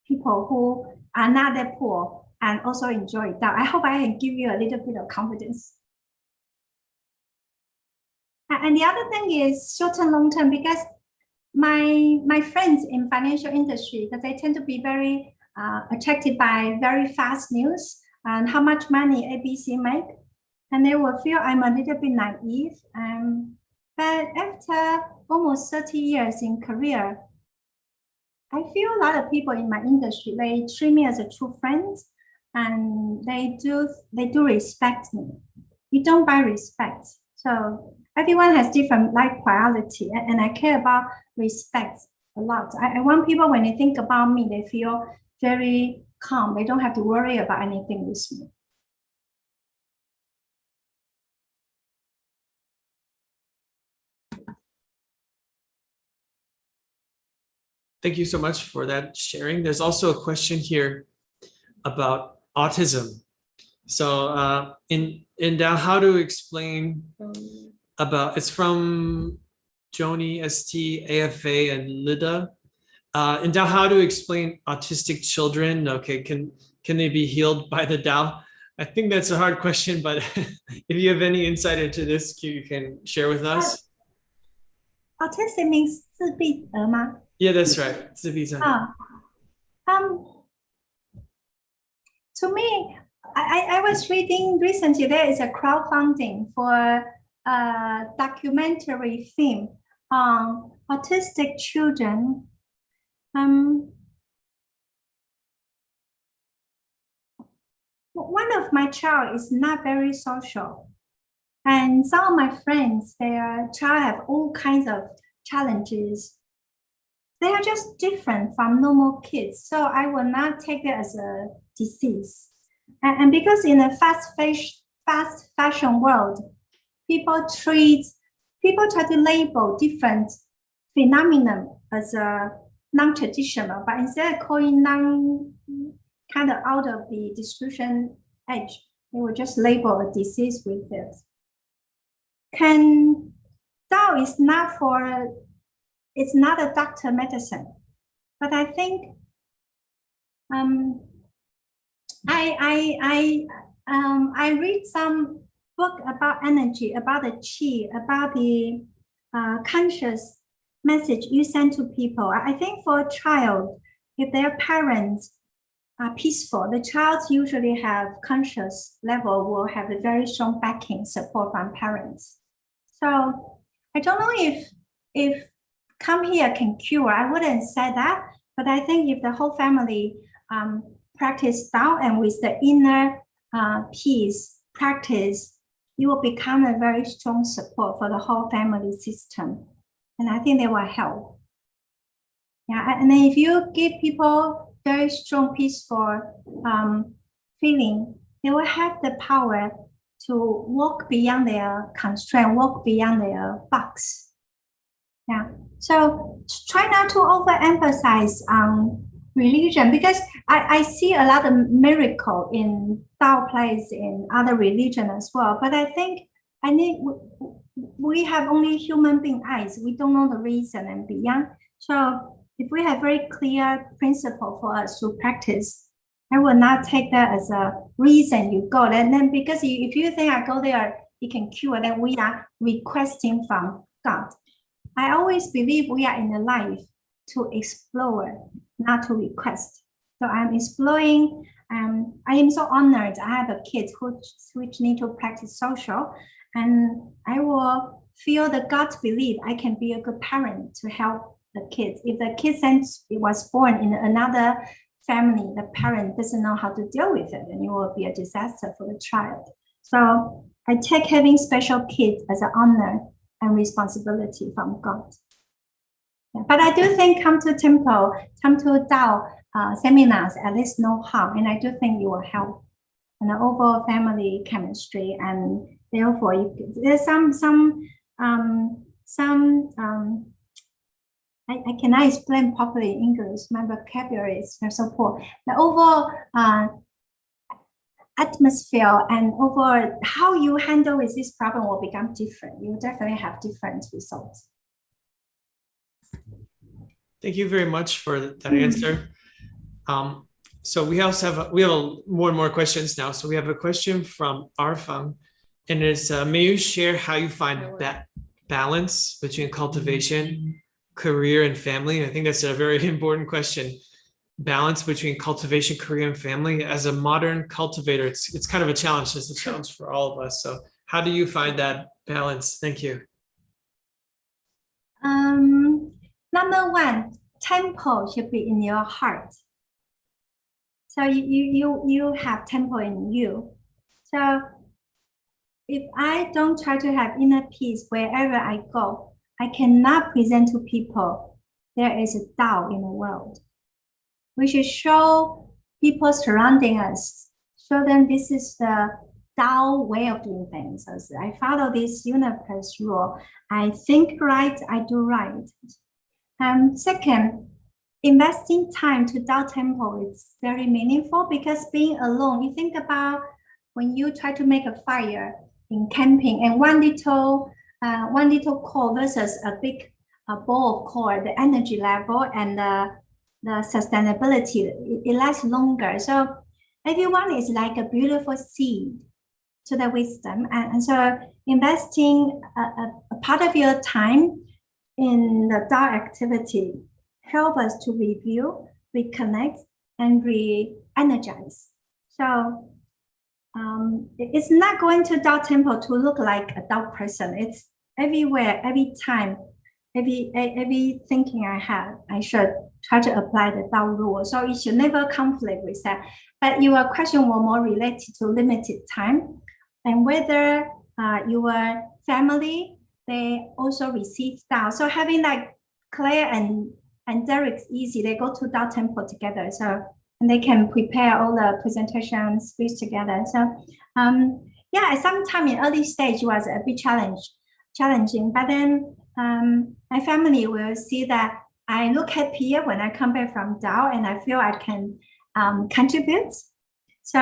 Speaker 3: people who are not that poor and also enjoy that. I hope I can give you a little bit of confidence. And the other thing is short-term, long-term, because my friends in financial industry, because they tend to be very attracted by very fast news and how much money ABC make, and they will feel I'm a little bit naive. But after almost 30 years in career, I feel a lot of people in my industry, they treat me as a true friend, and they do respect me. You don't buy respect. So everyone has different life priority, and I care about respect a lot. I want people, when they think about me, they feel very calm. They don't have to worry about anything with me.
Speaker 1: Thank you so much for that sharing. There's also a question here about autism. So in Dao, how to explain about, it's from Joni, ST, AFA, and Lida. In Dao, how to explain autistic children? Okay, can they be healed by the Dao? I think that's a hard question, but if you have any insight into this, you can share with us.
Speaker 3: Autistic means 自闭儿吗?
Speaker 1: Yeah, that's right. 自闭症.
Speaker 3: To me, I was reading recently, there is a crowdfunding for a documentary film on autistic children. One of my child is not very social, and some of my friends, their child have all kinds of challenges. They are just different from normal kids, so I will not take it as a disease. And because in a fast fashion world, people try to label different phenomena as a non-traditional, but instead of calling kind of out of the distribution edge, they will just label a disease with it. Dao is not it's not a doctor medicine, but I think I read some book about energy, about the chi, about the conscious message you send to people. I think for a child, if their parents are peaceful, the child usually have conscious level will have a very strong backing support from parents. So I don't know if come here can cure. I wouldn't say that, but I think if the whole family practice Dao and with the inner peace practice, you will become a very strong support for the whole family system. And I think they will help. Yeah, and then if you give people very strong, peaceful feeling, they will have the power to walk beyond their constraint, walk beyond their box. Yeah, so try not to overemphasize religion, because I see a lot of miracle in Dao plays in other religion as well. But I think we have only human being eyes. We don't know the reason and beyond. So if we have very clear principle for us to practice, I will not take that as a reason you go. And then because if you think I go there, it can cure, then we are requesting from God. I always believe we are in the life to explore, not to request. So I'm exploring. I am so honored. I have a kid which need to practice social, and I will feel the God's belief I can be a good parent to help the kids. If the kid since it was born in another family, the parent doesn't know how to deal with it, and it will be a disaster for the child. So I take having special kids as an honor and responsibility from God. Yeah, but I do think come to temple, come to Dao seminars, at least know how, and I do think it will help in the overall family chemistry, and therefore there's some I cannot explain properly in English. My vocabulary is so poor. The overall atmosphere and overall how you handle with this problem will become different. You will definitely have different results.
Speaker 1: Thank you very much for that answer. So we also have more and more questions now. So we have a question from Arfang, and it's may you share how you find that balance between cultivation, career, and family? I think that's a very important question. Balance between cultivation, career, and family. As a modern cultivator, it's kind of a challenge. It's a challenge for all of us. So how do you find that balance? Thank you.
Speaker 3: Number one, temple should be in your heart. So you have temple in you. So if I don't try to have inner peace wherever I go, I cannot present to people there is a Dao in the world. We should show people surrounding us, show them this is the Dao way of doing things. So I follow this universe rule. I think right, I do right. Second, investing time to Dao Temple is very meaningful, because being alone, you think about when you try to make a fire in camping, and one little coal versus a big bowl of coal, the energy level and the sustainability, it lasts longer. So everyone is like a beautiful seed to the wisdom, and so investing a part of your time in the Dao activity help us to review, reconnect, and re-energize. So it's not going to Dao Temple to look like a Dao person. It's everywhere, every time, every thinking I have, I should try to apply the Dao rule. So it should never conflict with that. But your question was more related to limited time, and whether your family, they also receive Dao. So having like Claire and Derek's easy, they go to Dao Temple together. So, and they can prepare all the presentation speech together. So yeah, at some time in early stage was a bit challenging, but then my family will see that I look happier when I come back from Dao, and I feel I can contribute. So,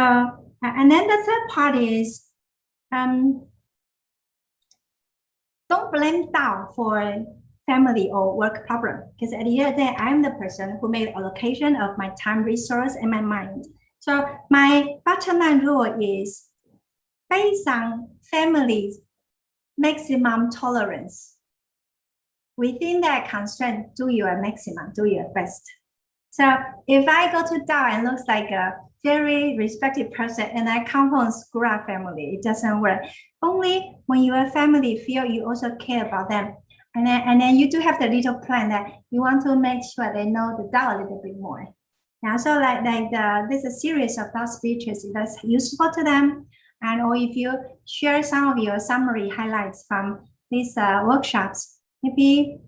Speaker 3: and then the third part is don't blame Dao for family or work problem, because at the end of the day, I'm the person who made allocation of my time, resource, and my mind. So my bottom line rule is based on family's maximum tolerance. Within that constraint, do your maximum, do your best. So if I go to Dao and looks like a very respected person and I come from a screw-up family, it doesn't work. Only when your family feel you also care about them. And then you do have the little plan that you want to make sure they know the Dao a little bit more. Now, so there's a series of Dao speeches that's useful to them. And or if you share some of your summary highlights from these workshops, maybe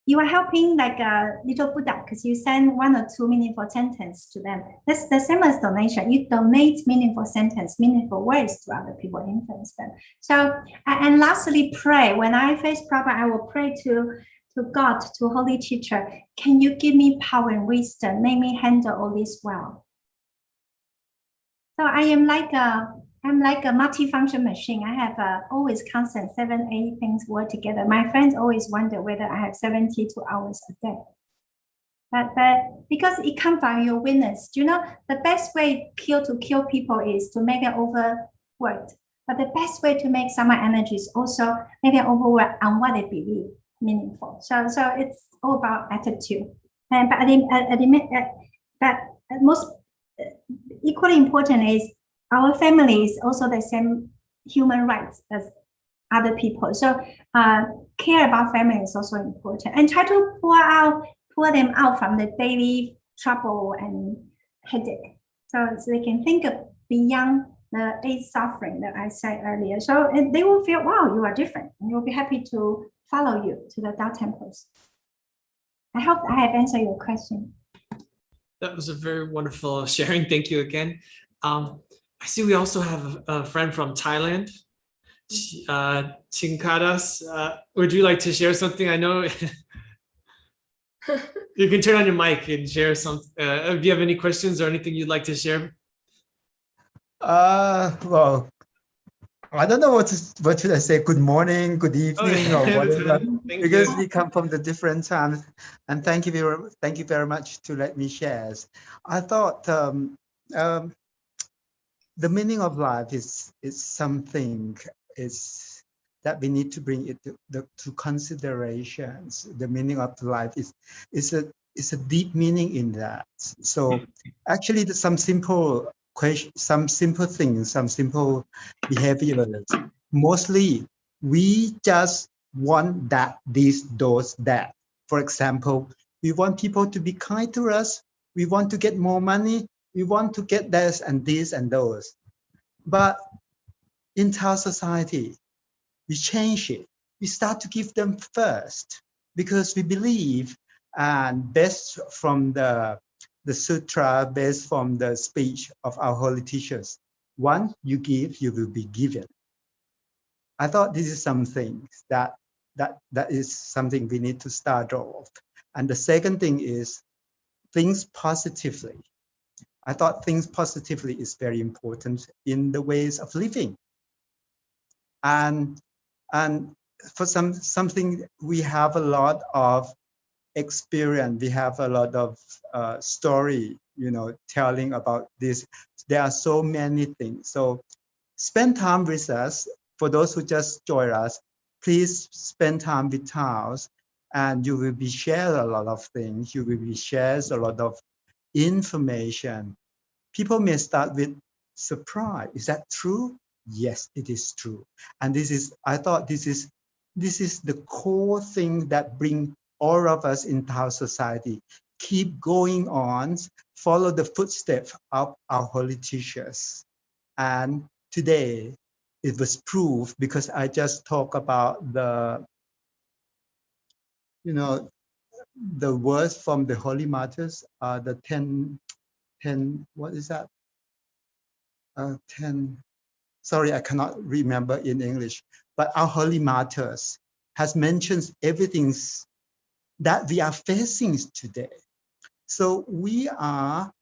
Speaker 3: you are helping like a little Buddha because you send 1 or 2 meaningful sentences to them. That's the same as donation. You donate meaningful sentence, meaningful words to other people, influence them. So, and lastly, pray. When I face problem, I will pray to God, to Holy Teacher. Can you give me power and wisdom? Make me handle all this well. So I am like a multi-function machine. I have always constant 7-8 things work together. My friends always wonder whether I have 72 hours a day. But because it comes from your witness, you know, the best way to kill people is to make them overworked. But the best way to make someone energy is also make them overworked on what they believe meaningful. So it's all about attitude. And but most equally important is our family is also the same human rights as other people. So care about family is also important, and try to pull them out from the daily trouble and headache, so they can think of beyond the age suffering that I said earlier. So they will feel, wow, you are different, and you'll be happy to follow you to the Dao temples. I hope I have answered your question.
Speaker 1: That was a very wonderful sharing. Thank you again. I see we also have a friend from Thailand, Chinkadas. Would you like to share something? I know you can turn on your mic and share some. If you have any questions or anything you'd like to share.
Speaker 9: Well, I don't know what should I say. Good morning, good evening, or whatever, because we come from the different times. And thank you very much to let me share. I thought the meaning of life is something that we need to bring it to considerations. The meaning of life is a deep meaning in that. So actually, some simple question, some simple things, some simple behaviors. Mostly, we just want that, this, those, that. For example, we want people to be kind to us. We want to get more money. We want to get this and this and those. But in our society, we change it. We start to give them first because we believe, and based from the sutra, based from the speech of our holy teachers, once you give, you will be given. I thought this is something that is something we need to start off. And the second thing is think positively. I thought things positively is very important in the ways of living. And for something, we have a lot of experience. We have a lot of story, telling about this. There are so many things. So spend time with us. For those who just join us, please spend time with Taos, and you will be shared a lot of things. You will be shared a lot of information. People may start with surprise. Is that true? Yes, it is true. And I thought this is the core thing that bring all of us into our society. Keep going on, follow the footsteps of our holy teachers. And today it was proved because I just talk about the words from the holy martyrs, the 10, what is that? 10, sorry, I cannot remember in English, but our holy martyrs has mentioned everything that we are facing today. So we are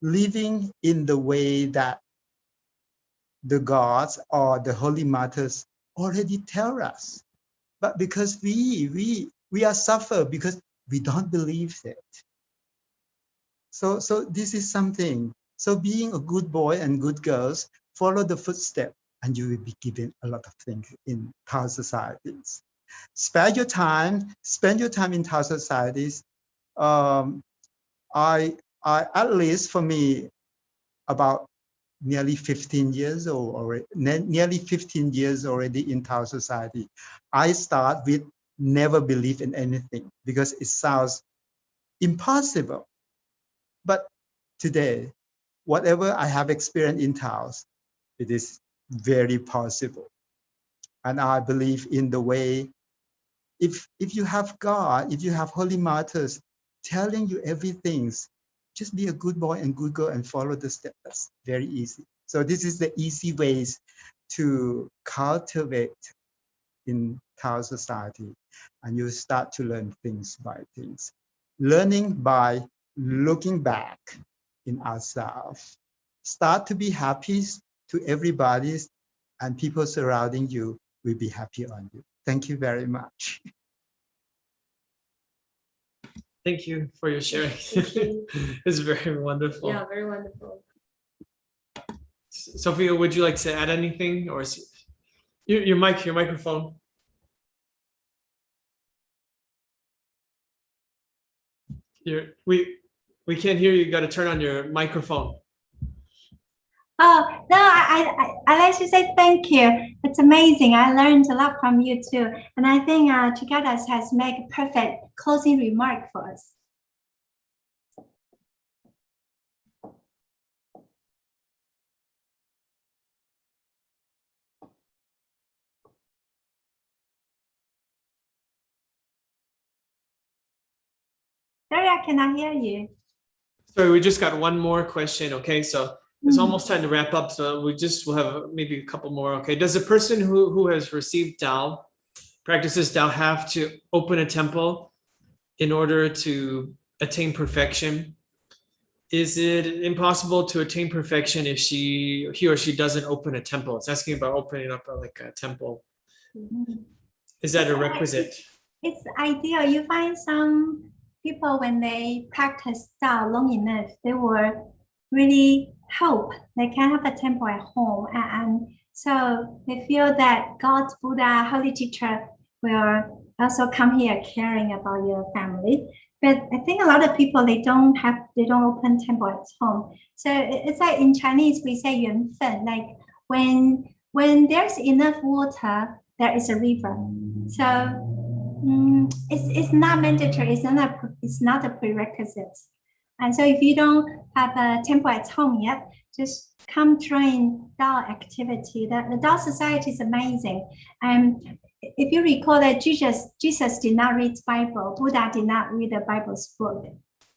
Speaker 9: living in the way that the gods or the holy mothers already tell us. But because we are suffer because we don't believe it. So this is something. So being a good boy and good girls, follow the footsteps, and you will be given a lot of things in Tao societies. Spend your time in Tao societies. I at least for me, about nearly 15 years old already, nearly 15 years already in Tao society. I start with never believe in anything because it sounds impossible. But today, whatever I have experienced in Taos, it is very possible. And I believe in the way, if you have God, if you have holy martyrs telling you everything, just be a good boy and good girl and follow the steps. That's very easy. So this is the easy ways to cultivate in Tao society. And you start to learn things by things. Learning by looking back in ourselves. Start to be happy to everybody, and people surrounding you will be happy on you. Thank you very much.
Speaker 1: Thank you for your sharing.
Speaker 2: Thank you.
Speaker 1: It's very wonderful.
Speaker 2: Yeah, very wonderful.
Speaker 1: Sophia, would you like to add anything, or your microphone? We can't hear you. You got to turn on your microphone.
Speaker 3: Oh, no, I like to say thank you. It's amazing. I learned a lot from you too. And I think together has made a perfect closing remark for us. Sorry, I cannot hear you.
Speaker 1: Sorry, we just got one more question. Okay, so it's almost time to wrap up. So we'll have maybe a couple more. Okay, does a person who has received Dao, practices Dao, have to open a temple in order to attain perfection? Is it impossible to attain perfection if he or she doesn't open a temple? It's asking about opening up a temple. Is that a requisite?
Speaker 3: It's ideal. You find some people, when they practice Dao long enough, they will really hope they can have a temple at home. And so they feel that God, Buddha, holy teacher will also come here caring about your family. But I think a lot of people, they don't open temple at home. So it's like in Chinese, we say 缘分, like when there's enough water, there is a river. So it's not mandatory. It's not a prerequisite. And so if you don't have a temple at home yet, just come join Dao activity. The Dao society is amazing. And if you recall that Jesus did not read Bible, Buddha did not read the Bible's book.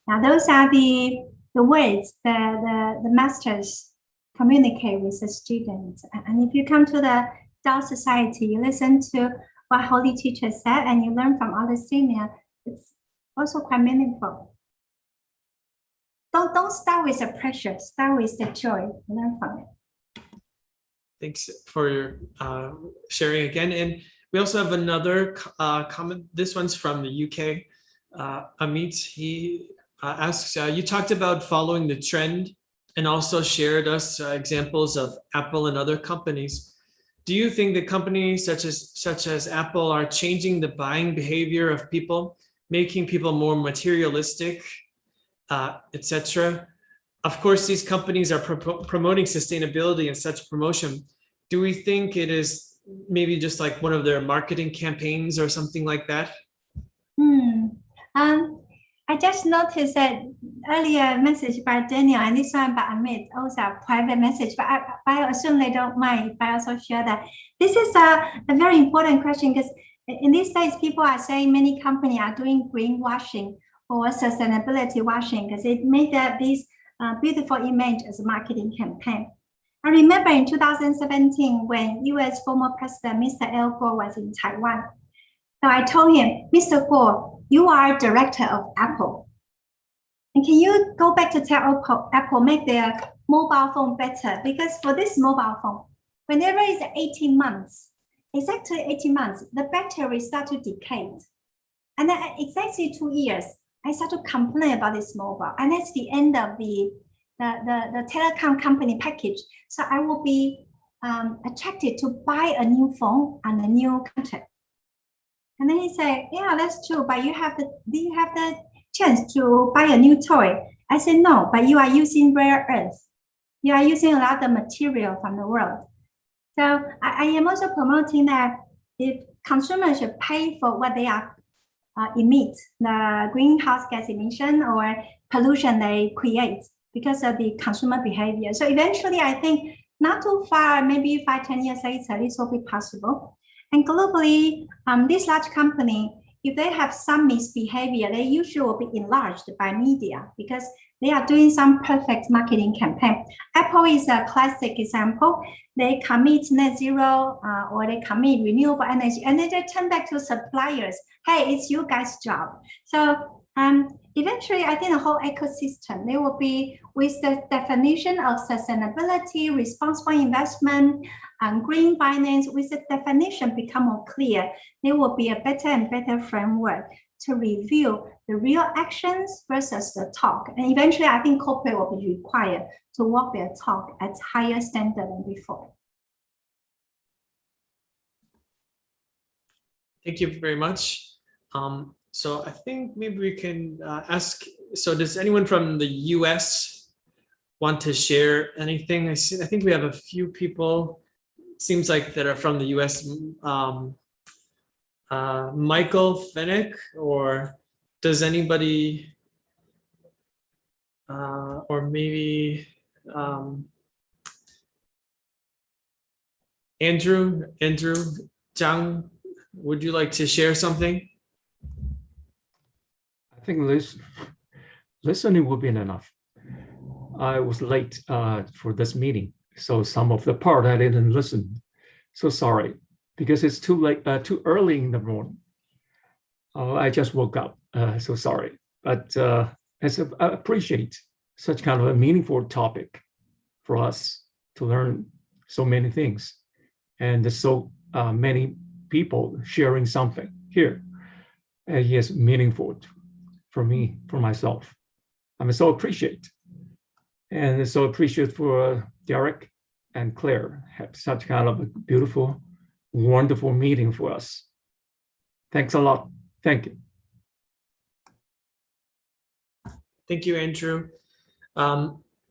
Speaker 3: Now those are the words the masters communicate with the students. And if you come to the Dao society, you listen to what holy teachers said and you learn from other senior, it's also quite meaningful. Don't start with the pressure, start with the joy, learn from it.
Speaker 1: Thanks for your sharing again. And we also have another comment. This one's from the UK. Amit, he asks, you talked about following the trend and also shared us examples of Apple and other companies. Do you think that companies such as Apple are changing the buying behavior of people, making people more materialistic, etc.? Of course, these companies are promoting sustainability and such promotion. Do we think it is maybe just like one of their marketing campaigns or something like that?
Speaker 3: I just noticed that earlier message by Daniel and this one by Amit, also a private message, but I assume they don't mind if I also share that. This is a very important question because in these days, people are saying many companies are doing greenwashing or sustainability washing because it made this beautiful image as a marketing campaign. I remember in 2017 when US former President Mr. Al Gore was in Taiwan. So I told him, Mr. Gore, you are director of Apple. And can you go back to tell Apple make their mobile phone better? Because for this mobile phone, whenever it's 18 months, exactly 18 months, the battery start to decay. And then exactly 2 years, I start to complain about this mobile. And that's the end of the telecom company package. So I will be attracted to buy a new phone and a new contract. And then he said, yeah, that's true, but do you have the chance to buy a new toy? I said, no, but you are using rare earth. You are using a lot of material from the world. So I am also promoting that if consumers should pay for what they are emit, the greenhouse gas emission or pollution they create because of the consumer behavior. So eventually, I think not too far, maybe 5-10 years later, this will be possible. And globally, this large company, if they have some misbehavior, they usually will be enlarged by media because they are doing some perfect marketing campaign. Apple is a classic example. They commit net zero or they commit renewable energy, and then they turn back to suppliers. Hey, it's you guys' job. So eventually, I think the whole ecosystem, they will be with the definition of sustainability, responsible investment, and green finance, with the definition become more clear, there will be a better and better framework to review the real actions versus the talk. And eventually, I think corporate will be required to walk their talk at higher standard than before.
Speaker 1: Thank you very much. So I think maybe we can ask, so does anyone from the US want to share anything? I think we have a few people, seems like, that are from the US. Michael Fennick, or does anybody, or maybe Andrew Zhang, would you like to share something?
Speaker 10: I think listening would be enough. I was late for this meeting, so some of the part I didn't listen. So sorry, because it's too late, too early in the morning. I just woke up, so sorry. But I appreciate such kind of a meaningful topic for us to learn so many things, and so many people sharing something here. Yes, meaningful for me, for myself. I'm so appreciate, and so appreciate for Derek and Claire have such kind of a beautiful, wonderful meeting for us. Thanks a lot. Thank you.
Speaker 1: Thank you, Andrew.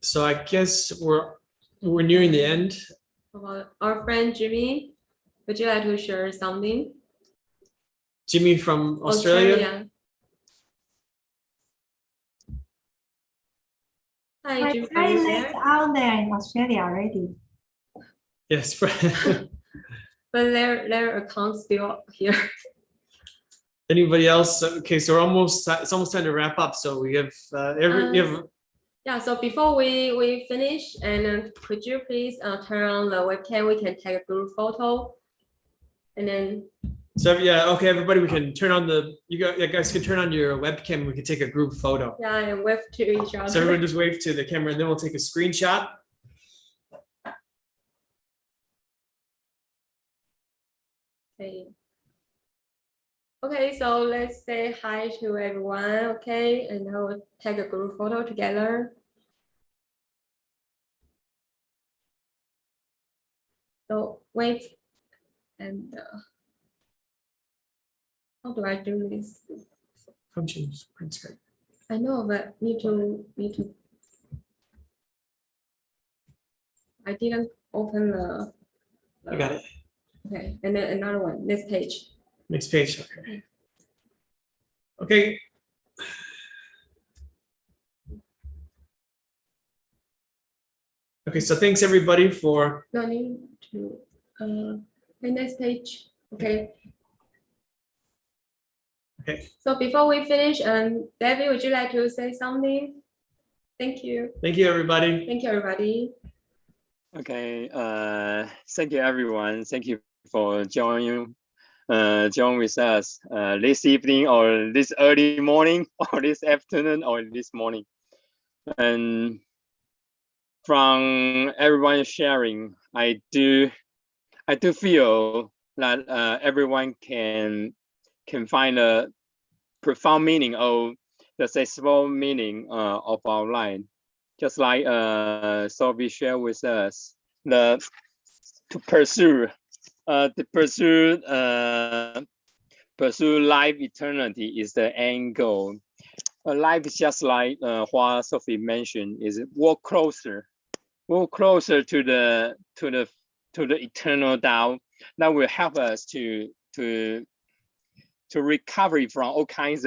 Speaker 1: So I guess we're nearing the end.
Speaker 2: Our friend Jimmy, would you like to share something?
Speaker 1: Jimmy from Australia.
Speaker 2: Hi, Jimmy.
Speaker 3: It's very late out there in Australia already.
Speaker 1: Yes.
Speaker 2: But their account's still here.
Speaker 1: Anybody else? Okay, so it's almost time to wrap up. So we have
Speaker 2: yeah. So before we finish, and could you please turn on the webcam? We can take a group photo, and then.
Speaker 1: So yeah, okay, everybody, we can turn on you guys can turn on your webcam. We can take a group photo.
Speaker 2: Yeah, and wave to each other.
Speaker 1: So everyone just wave to the camera, and then we'll take a screenshot.
Speaker 2: Okay. Okay, so let's say hi to everyone, okay? And then we'll take a group photo together. So wait, and how do I do this?
Speaker 1: Functions, print screen.
Speaker 2: I know, but need to. I didn't open the.
Speaker 1: I got it.
Speaker 2: Okay, and then another one. Next page.
Speaker 1: Next page. Okay. Okay. Okay. So thanks everybody for.
Speaker 2: No need to. The next page. Okay.
Speaker 1: Okay.
Speaker 2: So before we finish, David, would you like to say something? Thank you.
Speaker 1: Thank you, everybody.
Speaker 2: Thank you, everybody.
Speaker 5: Okay. Thank you, everyone. Thank you for joining join with us this evening or this early morning or this afternoon or this morning. And from everyone sharing, I do feel that everyone can find a profound meaning of the successful meaning of our life. Just like Sophie shared with us, to pursue life eternity is the end goal. Life is just like what Sophie mentioned, is walk closer to the eternal Dao that will help us to recover from all kinds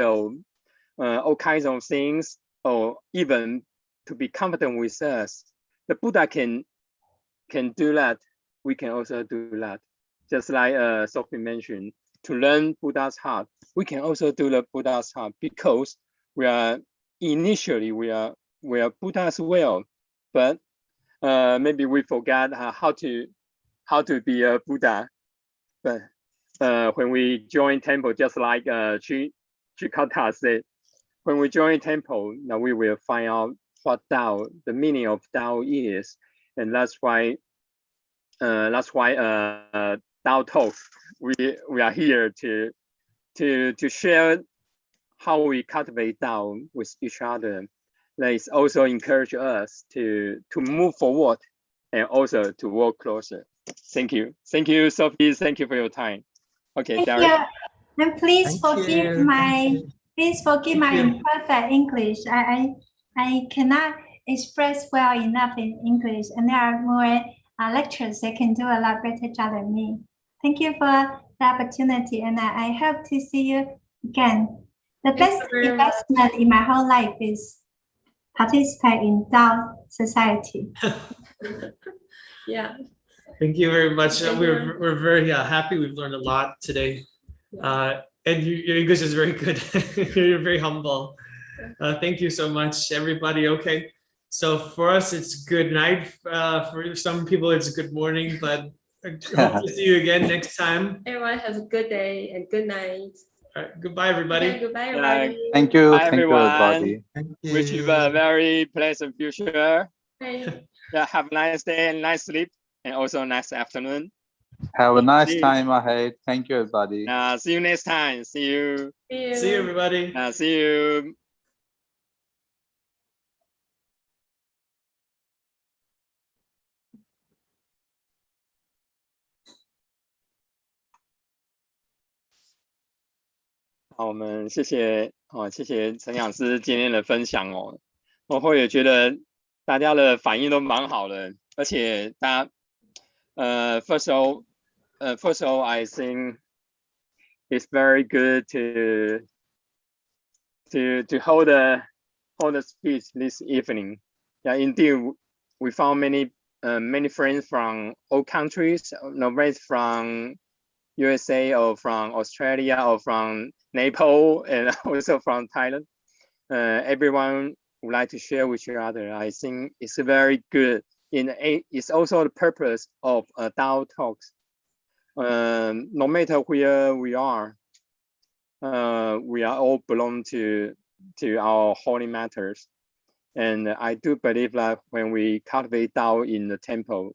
Speaker 5: of things, or even to be confident with us. The Buddha can do that. We can also do that. Just like Sophie mentioned, to learn Buddha's heart, we can also do the Buddha's heart, because we are Buddha's will, but maybe we forgot how to be a Buddha. But when we join temple, just like Chikata said, when we join temple, now we will find out what Dao, the meaning of Dao is, and that's why Dao Talk, we are here to share how we cultivate Dao with each other. That is also encourage us to move forward and also to work closer. Thank you, Sophie. Thank you for your time. Okay,
Speaker 3: Thank
Speaker 5: Derek.
Speaker 3: you. And please
Speaker 9: Thank
Speaker 3: forgive
Speaker 9: you.
Speaker 3: my
Speaker 1: you.
Speaker 3: imperfect English. I cannot express well enough in English, and there are more lecturers that can do a lot better job than me. Thank you for the opportunity, and I hope to see you again. The
Speaker 2: Thank
Speaker 3: best
Speaker 2: you very much.
Speaker 3: investment in my whole life is participate in Dao Society.
Speaker 2: Yeah.
Speaker 1: Thank you very much.
Speaker 2: Thank
Speaker 1: We're very happy. We've learned a lot today. And your English is very good. You're very humble. Thank you so much, everybody. Okay, so for us, it's good night. For some people, it's good morning, but I hope to see you again next time.
Speaker 2: Everyone has a good day and good night.
Speaker 1: All right, goodbye, everybody.
Speaker 2: Okay, goodbye, everybody.
Speaker 7: Thank you.
Speaker 5: Bye,
Speaker 7: Thank you,
Speaker 5: everyone.
Speaker 7: everybody.
Speaker 9: Thank
Speaker 5: Wish you a very pleasant future.
Speaker 2: Bye.
Speaker 5: Yeah, have a nice day and nice sleep, and also nice afternoon.
Speaker 7: Have a nice
Speaker 5: See you.
Speaker 7: time ahead. Thank you, everybody.
Speaker 5: See you next time. See you.
Speaker 1: See you, everybody.
Speaker 5: See you. 好，我们谢谢陈讲师今天的分享哦。我也觉得大家的反应都蛮好的，而且大家first of all, I think it's very good to hold a speech this evening. Yeah, indeed, we found many friends from all countries, not from USA or from Australia or from Nepal, and also from Thailand. Everyone would like to share with each other. I think it's very good. It's also the purpose of Dao Talks. No matter where we are all belong to our holy matters. And I do believe that when we cultivate Dao in the temple,